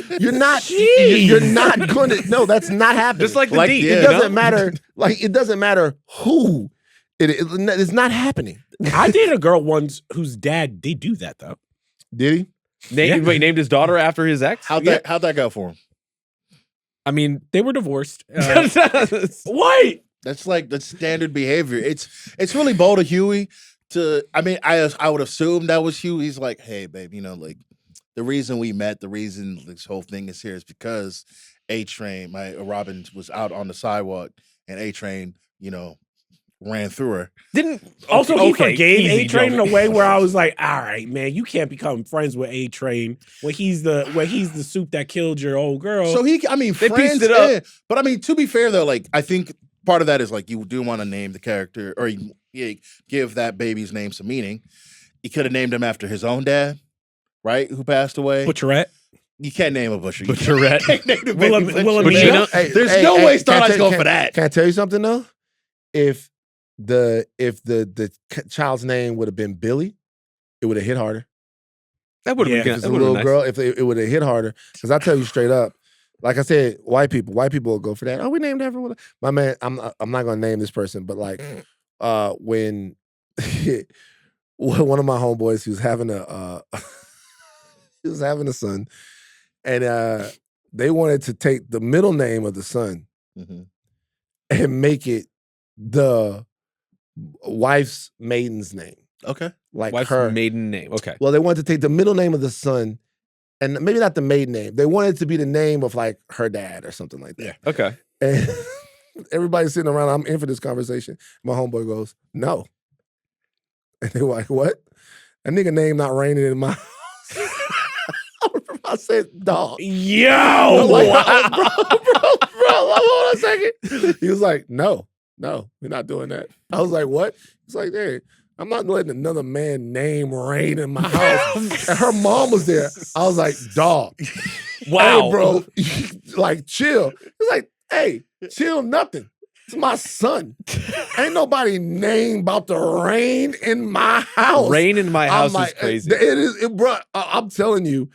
gonna. No, that's not happening. Just like the D. It doesn't matter. Like, it doesn't matter who it's not happening. I dated a girl once whose dad did do that though. Did he? Named his daughter after his ex? How'd that go for him? I mean, they were divorced. What? That's standard behavior. It's really bold of Huey to. I mean, I would assume that was Huey. He's like, hey, babe, like the reason we met, the reason this whole thing is here is because A-Train, my Robin was out on the sidewalk, and A-Train, ran through her. He forgave A-Train in a way where I was like, all right, man, you can't become friends with A-Train when he's the soup that killed your old girl. So they pieced it up. In. But I mean, to be fair though, like, I think part of that is like you do want to name the character or give that baby's name some meaning. you could have named him after his own dad, right? Who passed away. Butcherette. You can't name a Butcher. Butcherette. Wilhelmina. There's no way Starlight's going for that. Can I tell you something though? If the child's name would have been Billy, it would have hit harder. That would have If been it's a little nice. girl, if it would have hit harder. Because I tell you straight up, like I said, white people will go for that. Oh, we named everyone. My man, I'm not gonna name this person, but like when one of my homeboys, he was having a son, and they wanted to take the middle name of the son and make it the wife's maiden's name. Okay. Like Wife's her maiden name. Okay. Well, they wanted to take the middle name of the son, and maybe not the maiden name. They wanted it to be the name of like her dad or something like that. Yeah. Okay. And everybody's sitting around. I'm in for this conversation. My homeboy goes, "No," and they were like, "What? That nigga name not raining in my house." I said, "Dog, Yo, like, bro, hold on a second." He was like, "No, we're not doing that." I was like, "What?" He's like, "Hey, I'm not letting another man name rain in my house." And her mom was there. I was like, "Dog, wow, hey, bro, like chill." He's like, "Hey, chill, nothing. It's my son. Ain't nobody name about to rain in my house." Rain in my house like, is crazy. It is, bro. I'm telling you,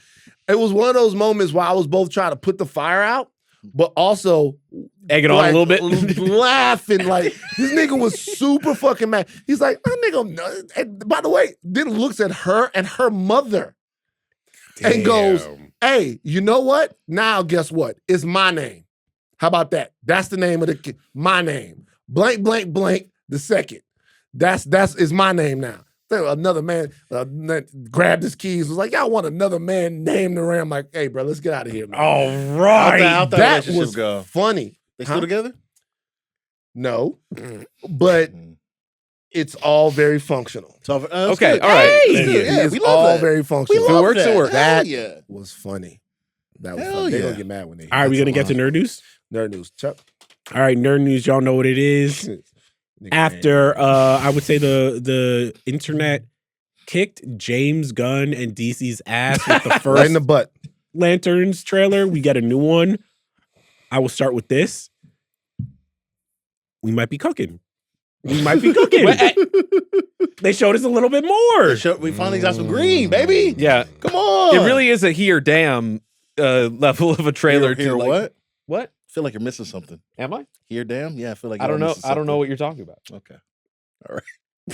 it was one of those moments where I was both trying to put the fire out, but also Egg it on a little bit. laughing. Like, this nigga was super fucking mad. He's like, "That nigga," and by the way, then looks at her and her mother and goes, "Hey, you know what? Now guess what? It's my name. How about that? That's the name of the kid. My name. Blank, blank, blank, the second. That's is my name now." Another man grabbed his keys, was like, "Y'all want another man named the Ram?" Like, "Hey, bro, let's get out of here, man." All right. How'd that That relationship was go? funny. They still together? No, but it's all very functional. So, Okay, good. all right. Yeah, It's we love all that. very functional. We love it works, that. it works. That Hell yeah. was funny. That was Hell funny. They're yeah. gonna get mad when they hear All right, we that. gonna get to nerd news. Nerd news. Chuck. All right, nerd news. Y'all know what it is. After I would say the internet kicked James Gunn and DC's ass with the right first in the butt. Lanterns trailer, we get a new one. I will start with this. We might be cooking. We might be cooking. They showed us a little bit more. We finally got some green, baby. Yeah. Come on. It really is a he or damn level of a trailer. Here, to like, what? What? I feel like you're missing something. Am I? Here, damn. Yeah, I feel like I don't you're know. missing I don't know something. what you're talking about. Okay. All right.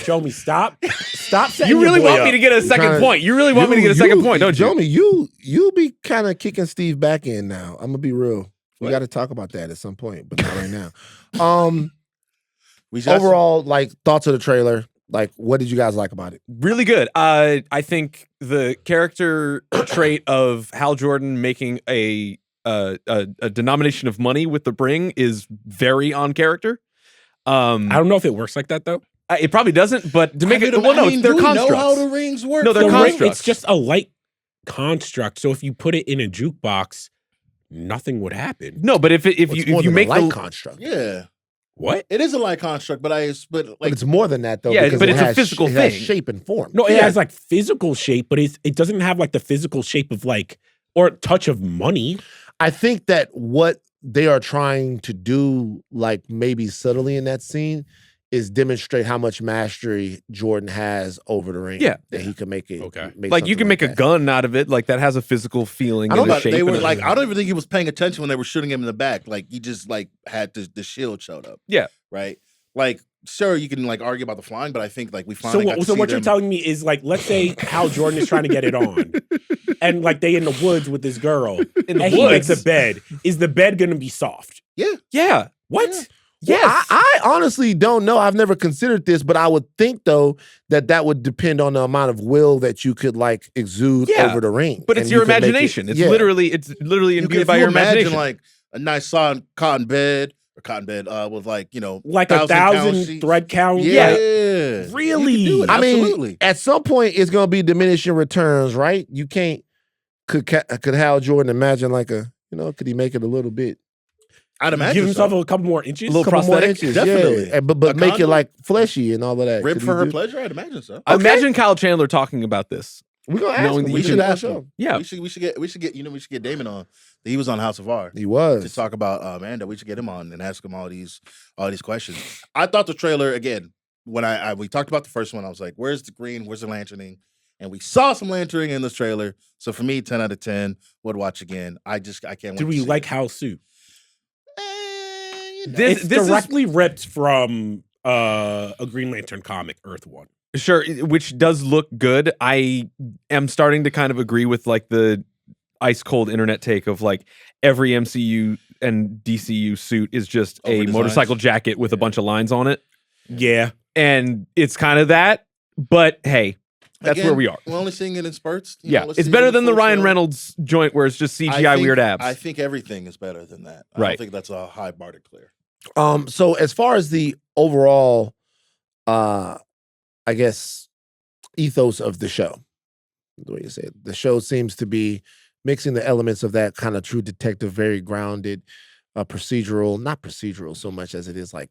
Show me. Stop setting You really your boy want me up. to get a second trying to- point. You really want me to get a second point, don't you? Jomi, you be kind of kicking Steve back in now. I'm gonna be real. We What? got to talk about that at some point, but not right now. We just- Overall, like thoughts of the trailer. Like, what did you guys like about it? Really good. I think the character trait of Hal Jordan making a denomination of money with the ring is very on character. I don't know if it works like that though. It probably doesn't, but to make it, I well, no, mean, they're do we constructs. know how the rings work? No, they're The ring, constructs. it's just a light construct. So if you put it in a jukebox, nothing would happen. No, but if It's more you than make a light the construct. Yeah. What? It is a light construct, but But like it's more than that though. Yeah, because but it it's a has physical it has thing. shape and form. No, it Yeah. has like physical shape, but it doesn't have like the physical shape of like or touch of money. I think that what they are trying to do, like maybe subtly in that scene, is demonstrate how much mastery Jordan has over the ring. Yeah. That he can make it. Okay. like you can make a that. gun out of it, like that has a physical feeling I and don't a know, shape. they were and like, everything. I don't even think he was paying attention when they were shooting him in the back. Like he just like had the shield showed up. Yeah. Right. Like sure, you can like argue about the flying, but I think like we So finally got to what, so see what you're them. telling me is like, let's say Hal Jordan is trying to get it on, and like they in the woods with this girl, In the and he makes woods. a bed. Is the bed gonna be soft? Yeah. What? Yeah. Yes. I honestly don't know. I've never considered this, but I would think though that would depend on the amount of will that you could like exude Yeah, over the ring. but it's And your you could make it- imagination. It's yeah. literally You imbued if by you your imagine imagination. like a nice soft cotton bed with like Like a 1,000 1,000 thred count? Yeah. Really? You can do it, I mean, absolutely. at some point it's gonna be diminishing returns, right? You can't. Could Hal Jordan imagine like could he make it a little bit? I'd imagine Give himself so. a couple more inches. A little couple more prosthetic? inches, Definitely. yeah. But A make it condom? like fleshy and all of that. Rib Could for he her do- pleasure? I'd imagine so. Imagine Kyle Chandler talking about this. We're gonna ask Knowing him. that We you should can ask ask him. him. Yeah. We should get Damon on. He was on House of R He to was. talk about Amanda. We should get him on and ask him all these questions. I thought the trailer again when we talked about the first one. I was like, "Where's the green? Where's the lanterning?" And we saw some lanterning in this trailer. So for me, 10 out of 10. Would watch again. I can't wait. Did we to see like it. Hal's suit? This It's is directly ripped from a Green Lantern comic, Earth One. sure, which does look good. I am starting to kind of agree with like the ice cold internet take of like every MCU and DCU suit is just a Over-designed. motorcycle jacket with a bunch of lines on it, Yeah. and it's kind of that. But hey, that's Again, where we are. We're only seeing it in spurts. Yeah, let's it's see it better in than the full Ryan show. Reynolds joint where it's just CGI I think- weird abs. I think everything is better than that. I Right. don't think that's a high bar to clear. So as far as the overall, I guess, ethos of the show, the way you say it, the show seems to be mixing the elements of that kind of true detective, very grounded, procedural, not procedural so much as it is like,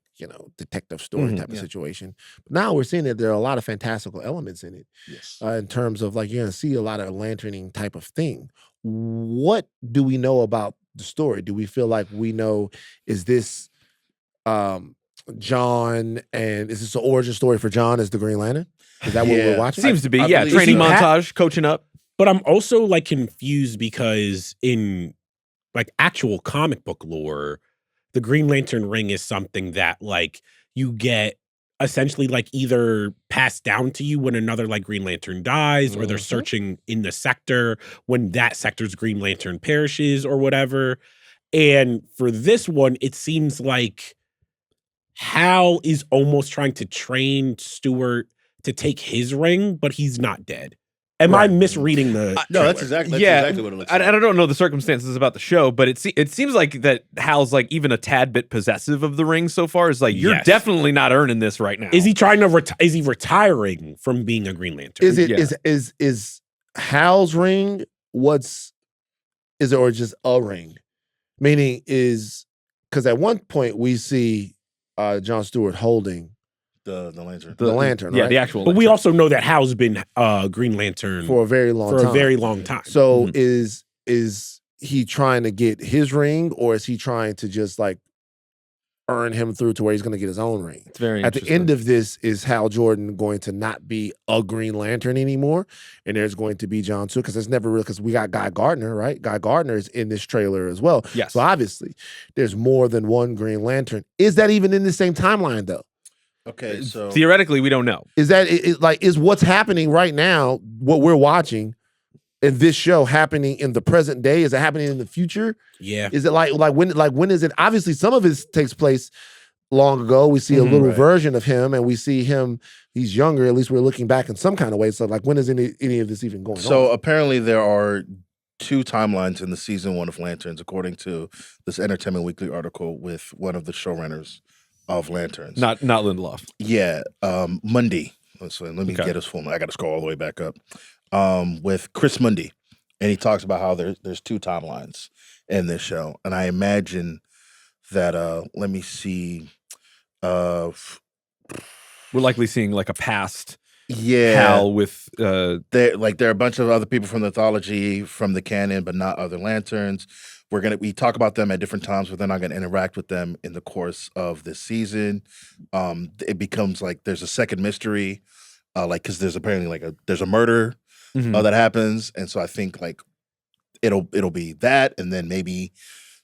detective story type of yeah. situation. But now we're seeing that there are a lot of fantastical elements in it. Yes. In terms of like you're gonna see a lot of lanterning type of thing. What do we know about the story? Do we feel like we know, is this John, and is this an origin story for John as the Green Lantern? Is that what Yeah. we're watching? Seems to be, I yeah. believe- Training Is he montage, coaching up. But I'm also like confused because in like actual comic book lore, the Green Lantern ring is something that like you get essentially like either passed down to you when another like Green Lantern dies, or they're Mhm. searching in the sector when that sector's Green Lantern perishes or whatever. And for this one, it seems like Hal is almost trying to train Stewart to take his ring, but he's not dead. Am I Right. misreading the No, that's trailer? exactly what it looks like. I don't know the circumstances about the show, but it seems like that Hal's like even a tad bit possessive of the ring so far. Is like, you're Yes. definitely not earning this right now. Is he trying to is he retiring from being a Green Lantern? Is it Yeah. is Hal's ring? Is it, or just a ring? Meaning is, because at one point we see John Stewart holding the lantern. the lantern, Yeah, right? the actual. But we lantern. also know that Hal's been Green Lantern for a very long for time. a very long time. So Mhm. is he trying to get his ring, or is he trying to just like earn him through to where he's going to get his own ring? It's very At the interesting. end of this, is Hal Jordan going to not be a Green Lantern anymore, and there's going to be John Stewart? Because there's never really, because we got Guy Gardner, right? Guy Gardner is in this trailer as well. Yes. So obviously, there's more than one Green Lantern. Is that even in the same timeline though? Okay, so Theoretically, we don't know. Is that like, is what's happening right now, what we're watching in this show, happening in the present day? Is it happening in the future? Yeah. Is it like when is it? Obviously, some of it takes place long ago. We see a Mhm, little right. version of him, and we see him. He's younger. At least we're looking back in some kind of way. So, like, when is any of this even going So on? apparently there are 2 timelines in the season 1 of Lanterns, according to this Entertainment Weekly article with one of the showrunners of Lanterns. Not Lindelof. Yeah, Mundy. So let me Okay. get his full name. I got to scroll all the way back up. With Chris Mundy, and he talks about how there's 2 timelines in this show, and I imagine that let me see, We're likely seeing like a past yeah, Hal with there are a bunch of other people from the mythology from the canon, but not other Lanterns. We talk about them at different times, but they're not gonna interact with them in the course of this season. It becomes like there's a second mystery, because there's apparently there's a murder Mhm. that happens, and so I think like it'll be that, and then maybe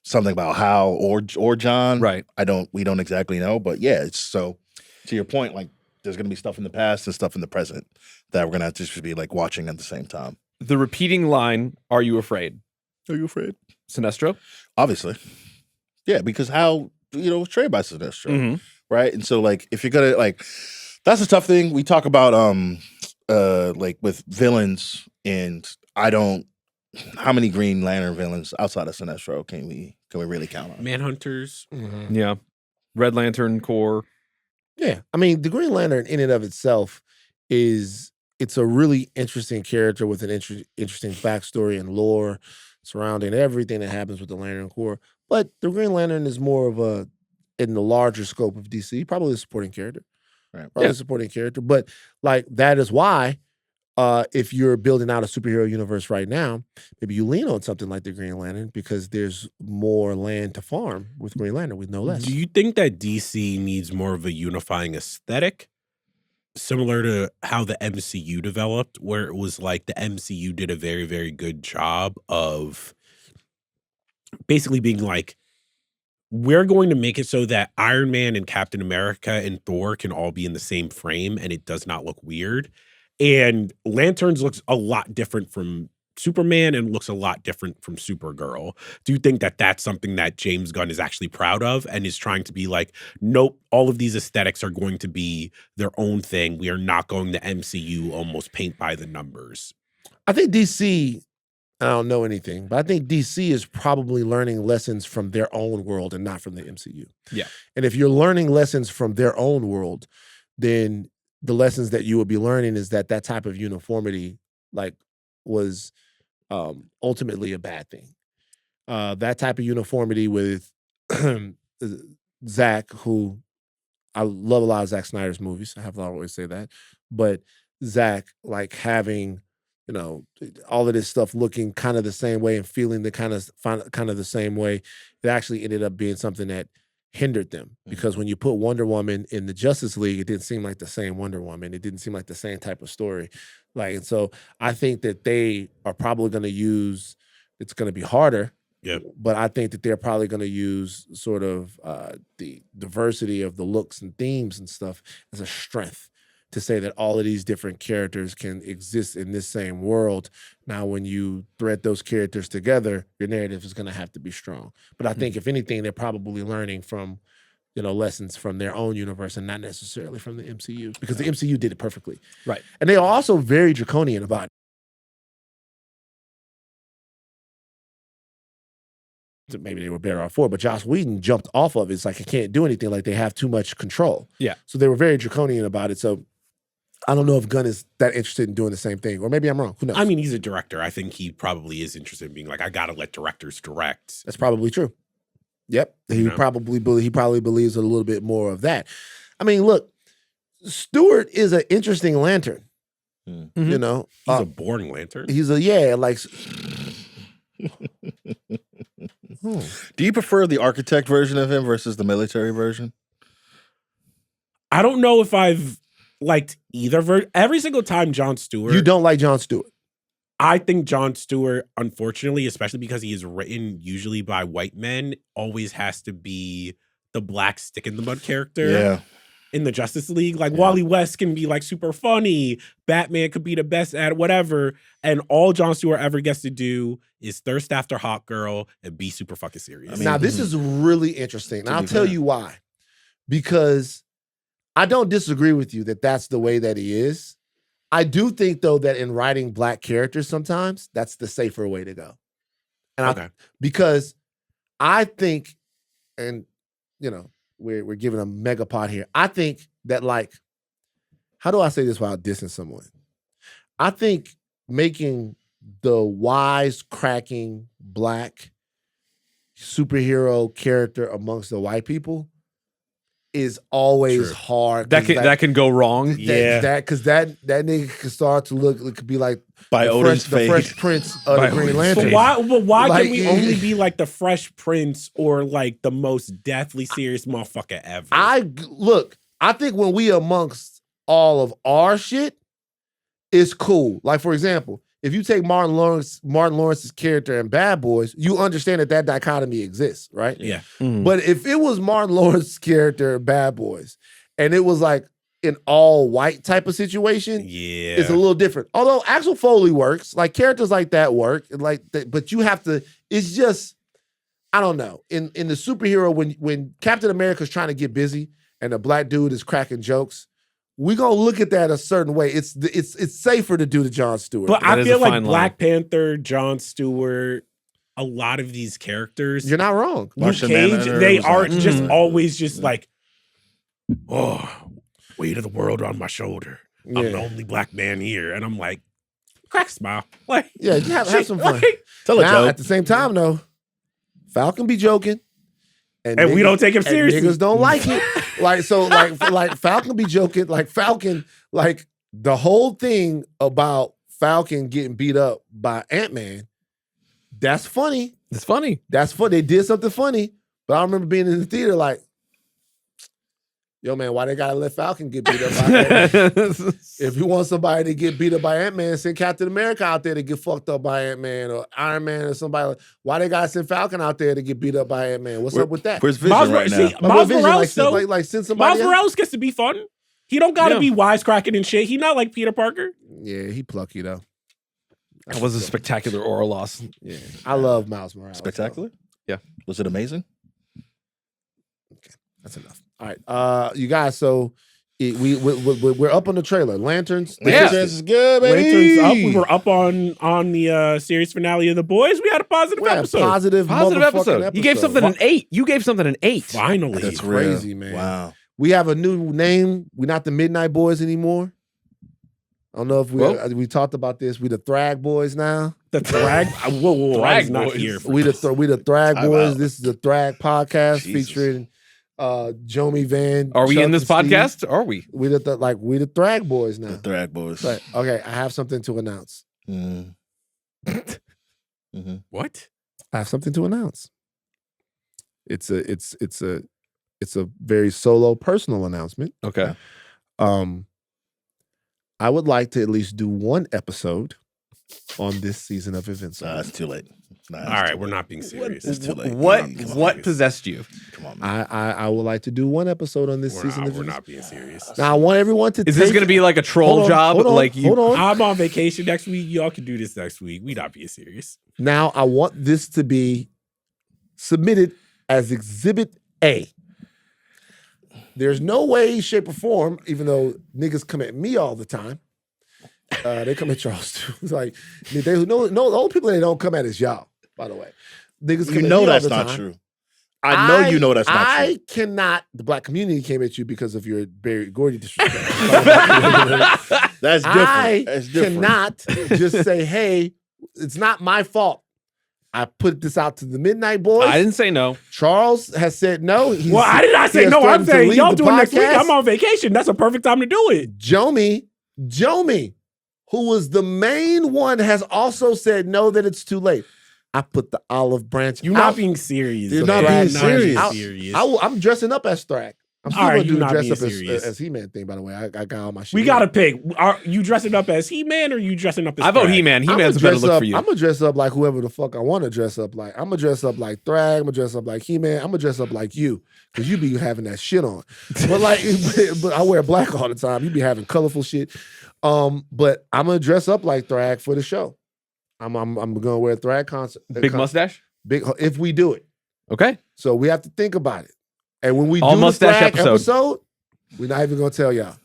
something about Hal or John. right. We don't exactly know, but yeah, it's so to your point, like there's gonna be stuff in the past and stuff in the present that we're gonna have to just be like watching at the same time. The repeating line, "Are you afraid?" Are you afraid? Sinestro. Obviously. Yeah, because Hal, was trained by Sinestro, Mhm. right? And so like if you're gonna that's a tough thing. We talk about like with villains, and how many Green Lantern villains outside of Sinestro can we really count on? Manhunters. Mhm. Yeah. Red Lantern Corps. Yeah, I mean, the Green Lantern in and of itself it's a really interesting character with an interesting backstory and lore surrounding everything that happens with the Lantern Corps. But the Green Lantern is more of a, in the larger scope of DC, probably a supporting character. Right. Probably a supporting character. But like that is why if you're building out a superhero universe right now, maybe you lean on something like the Green Lantern because there's more land to farm with Green Lantern with no less. Do you think that DC needs more of a unifying aesthetic? Similar to how the MCU developed, where it was like the MCU did a very, very good job of basically being like, we're going to make it so that Iron Man and Captain America and Thor can all be in the same frame and it does not look weird. And Lanterns looks a lot different from Superman and looks a lot different from Supergirl. Do you think that that's something that James Gunn is actually proud of and is trying to be like, nope, all of these aesthetics are going to be their own thing. We are not going to MCU almost paint by the numbers. I think DC, I don't know anything, but I think DC is probably learning lessons from their own world and not from the MCU. Yeah. And if you're learning lessons from their own world, then the lessons that you would be learning is that that type of uniformity like was ultimately a bad thing. That type of uniformity with Zack, who I love a lot of Zack Snyder's movies. I have to always say that. But Zack, like having, you know, all of this stuff looking kind of the same way and feeling the kind of the same way, it actually ended up being something that hindered them. Because when you put Wonder Woman in the Justice League, it didn't seem like the same Wonder Woman. It didn't seem like the same type of story. Like, and so I think that they are probably going to use, it's going to be harder. Yep. But I think that they're probably going to use sort of the diversity of the looks and themes and stuff as a strength to say that all of these different characters can exist in this same world. Now, when you thread those characters together, your narrative is going to have to be strong. But I think if anything, they're probably learning from, you know, lessons from their own universe and not necessarily from the MCU, because the MCU did it perfectly. Right. And they are also very draconian about it. Maybe they were better off for it, but Joss Whedon jumped off of it. It's like, I can't do anything. Like, they have too much control. Yeah. So they were very draconian about it. So I don't know if Gunn is that interested in doing the same thing, or maybe I'm wrong. Who knows? I mean, he's a director. I think he probably is interested in being like, I got to let directors direct. That's probably true. Yep. He probably believes a little bit more of that. I mean, look, Stewart is an interesting lantern. Mm-hmm. You know, he's a boring lantern. He's a like. Do you prefer the architect version of him versus the military version? I don't know if I've liked either version. Every single time Jon Stewart. You don't like Jon Stewart? I think Jon Stewart, unfortunately, especially because he is written usually by white men, always has to be the black stick in the mud character. Yeah. In the Justice League. Like, Wally West can be like super funny. Batman could be the best at whatever. And all Jon Stewart ever gets to do is thirst after Hawk Girl and be super fucking serious. Now, this is really interesting. And I'll tell you why. Because I don't disagree with you that that's the way that he is. I do think, though, that in writing black characters sometimes, that's the safer way to go. And because I think, and, you know, we're giving a megapod here. I think that, like, how do I say this without dissing someone? I think making the wise-cracking black superhero character amongst the white people is always hard. That can go wrong. Because that nigga can start to look, it could be like by the Fresh Prince of the Green Lantern. So why can we only be like the Fresh Prince or like the most deathly serious motherfucker ever? I think when we amongst all of our shit, it's cool. Like, for example, if you take Martin Lawrence's character in Bad Boys, you understand that dichotomy exists, right? Yeah. Mm. But if it was Martin Lawrence's character in Bad Boys, and it was like an all-white type of situation, it's a little different. Although Axel Foley works, like characters like that work, but you have to. It's just, I don't know. In the superhero, when Captain America's trying to get busy and the black dude is cracking jokes, we're gonna look at that a certain way. It's safer to do the Jon Stewart. But I feel like Black Panther, Jon Stewart, a lot of these characters. You're not wrong. Luke Cage, they are just always just like, oh, weight of the world on my shoulder. I'm the only black man here. And I'm like, crack a smile. Like, yeah, you have some fun. Tell a joke. At the same time, though, Falcon be joking. And we don't take him seriously. Niggas don't like it. Like Falcon be joking. Like Falcon, like the whole thing about Falcon getting beat up by Ant-Man, that's funny. It's funny. That's funny. They did something funny. But I remember being in the theater like, yo, man, why they gotta let Falcon get beat up by Ant-Man? If you want somebody to get beat up by Ant-Man, send Captain America out there to get fucked up by Ant-Man or Iron Man or somebody. Why they gotta send Falcon out there to get beat up by Ant-Man? What's up with that? Where's Vision right now? Miles Morales, send somebody Miles Morales gets to be fun. He don't gotta be wisecracking and shit. He not like Peter Parker. Yeah, he plucky though. That was a spectacular oral loss. Yeah, I love Miles Morales. Spectacular? Though. Yeah. Was it amazing? Okay, that's enough. All right, you guys. So we're up on the trailer. Lanterns. Lanterns is good, baby. Lanterns up. We were up on the series finale of The Boys. We had a positive episode. Positive episode. You gave something an 8. You gave something an 8. Finally, that's crazy, real. man. Wow. We have a new name. We're not the Midnight Boys anymore. I don't know if we talked about this. We the Thrag Boys now. The Thrag. Whoa, Thrag not Boys. here. We the Thrag Time Boys. out. This is the Thrag podcast Jesus. featuring Jomi Van. Are we Chuck, in this and Steve. podcast? Are we? We the Thrag Boys now. The Thrag Boys. But, okay, I have something to announce. What? I have something to announce. It's a very solo personal announcement. Okay. I would like to at least do one episode on this season of Invincible. Nah, it's too late. All right, we're not being serious. It's too late. What possessed you? Come on, man. I would like to do one episode on this season of We're Invincible. not being serious. Now I want everyone to. Is this going to be like a troll job? Hold on. I'm on vacation next week. Y'all can do this next week. We not being serious. Now I want this to be submitted as Exhibit A. There's no way, shape, or form, even though niggas come at me all the time. They come at Charles too. It's like the only people that don't come at is y'all, by the way. Niggas come You at know me that's all the not time. true. I know you know that's not true. I cannot. The black community came at you because of your Barry Gordy disrespect. That's different. That's different. Cannot just say, "Hey, it's not my fault." I put this out to the Midnight Boys. I didn't say no. Charles has said no. I did not say no. I'm saying y'all do it next week. I'm on vacation. That's a perfect time to do it. Jomi, who was the main one, has also said no, that it's too late. I put the olive branch. You're not being serious. You're not being serious. I'm dressing up as Thrag. I'm still All right, gonna do you're the not dress being up serious. as He-Man thing, by the way. I got all my shit. We got to pick. Are you dressing up as He-Man or are you dressing up as I vote Thrag? He-Man. He-Man's a better look for you. I'm gonna dress up like whoever the fuck I want to dress up like. I'm gonna dress up like Thrag. I'm gonna dress up like He-Man. I'm gonna dress up like you, because you be having that shit on. But I wear black all the time. You be having colorful shit. But I'm gonna dress up like Thrag for the show. I'm gonna wear a Thrag concert. Big mustache? If we do it. Okay. So we have to think about it. And when we All do the mustache Thrag episode. episode, we're not even gonna tell y'all.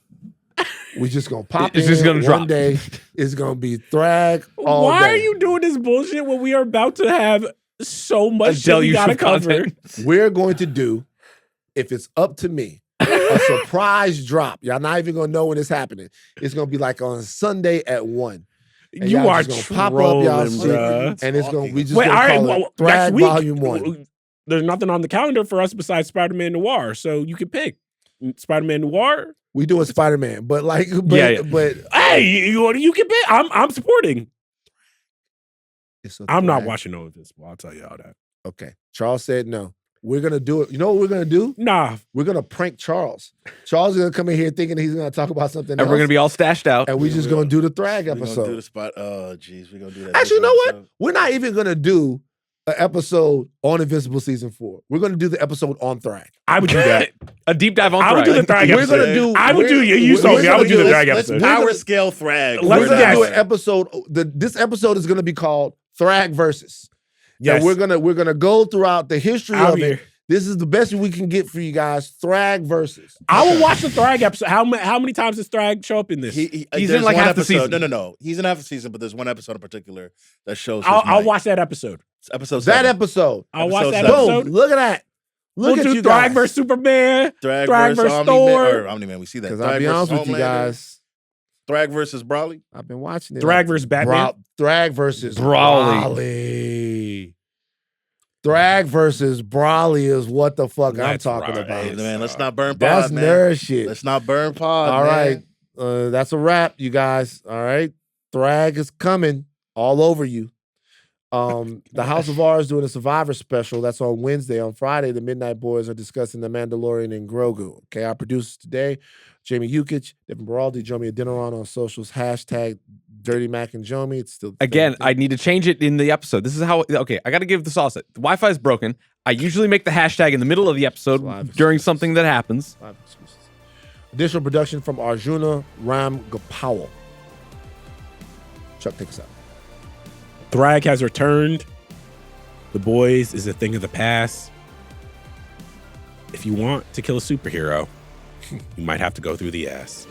We're just gonna pop It's in just gonna one drop. day. It's gonna be Thrag all Why day. are you doing this bullshit when we are about to have so much shit we deluge gotta of cover? content. We're going to do, if it's up to me, a surprise drop. Y'all not even gonna know when it's happening. It's gonna be like on Sunday at 1. And You y'all are just trolling, pop up y'all shit, bruh. and it's gonna we just Wait, all gonna right. call Well, it Thrag next week, Volume 1. there's nothing on the calendar for us besides Spider-Man Noir, so you can pick Spider-Man Noir. We doing Spider-Man, but Hey, you can pick. I'm supporting. it's a I'm not Thrag. watching No Invincible. I'll tell you all that. Okay, Charles said no. We're gonna do it. You know what we're gonna do? Nah, We're gonna prank Charles. Charles is gonna come in here thinking he's gonna talk about something And else, we're going to be all stashed out. and we just gonna do the Thrag We're gonna episode. do the spot. Oh, geez, we're gonna do that. Actually, you know what? episode. We're not even gonna do an episode on Invincible season 4. We're gonna do the episode on Thrag. I would do that. A deep dive on I would do the Thrag. Thrag We're episode. gonna do. I would do. You we're- saw we're me. I gonna would do the this- Thrag Let's episode. power scale Thrag. Let's We're gonna guess. do an episode. This episode is gonna be called Thrag Versus. Yes. And we're gonna go throughout the history I'm of here. it. This is the best we can get for you guys. Thrag Versus. I will watch the Thrag episode. How many times does Thrag show up in this? He's there's in like one half the episode. season. No. He's in half the season, but there's one episode in particular that shows. his I'll might. watch that episode. It's episode That 7. episode. I'll watch that Episode Boom. episode. Look at that. Look We'll at do you Thrag guys. versus Superman. Thrag Thrag versus versus Omni-Man. Thor. Omni-Man, we see that. Because Thrag I'll be versus honest with you Homelander. guys. Thrag versus Brawley. I've been watching it. Thrag versus Batman. Thrag versus Brawley. Brawley. Thrag versus Brawley is what the fuck Let's I'm talking ride. about. Hey, man, let's not burn pod, That's man. nerd shit. Let's not burn pod. All man. right. That's a wrap, you guys. All right. Thrag is coming all over you. The House of R is doing a Survivor special. That's on Wednesday. On Friday, the Midnight Boys are discussing The Mandalorian and Grogu. Okay, our producers today, Jamie Yukich, Devon Baroldi, Jomi Adeniran on socials, hashtag Dirty Mac and Jomi. It's still Again, I need to change it in the episode. This is how, okay, I got to give the sauce. The Wi-Fi is broken. I usually make the hashtag in the middle of the episode during something that happens. Additional production from Arjuna, Ramgopowell. Chuck, take us out. Thrag has returned. The Boys is a thing of the past. If you want to kill a superhero, you might have to go through the ass.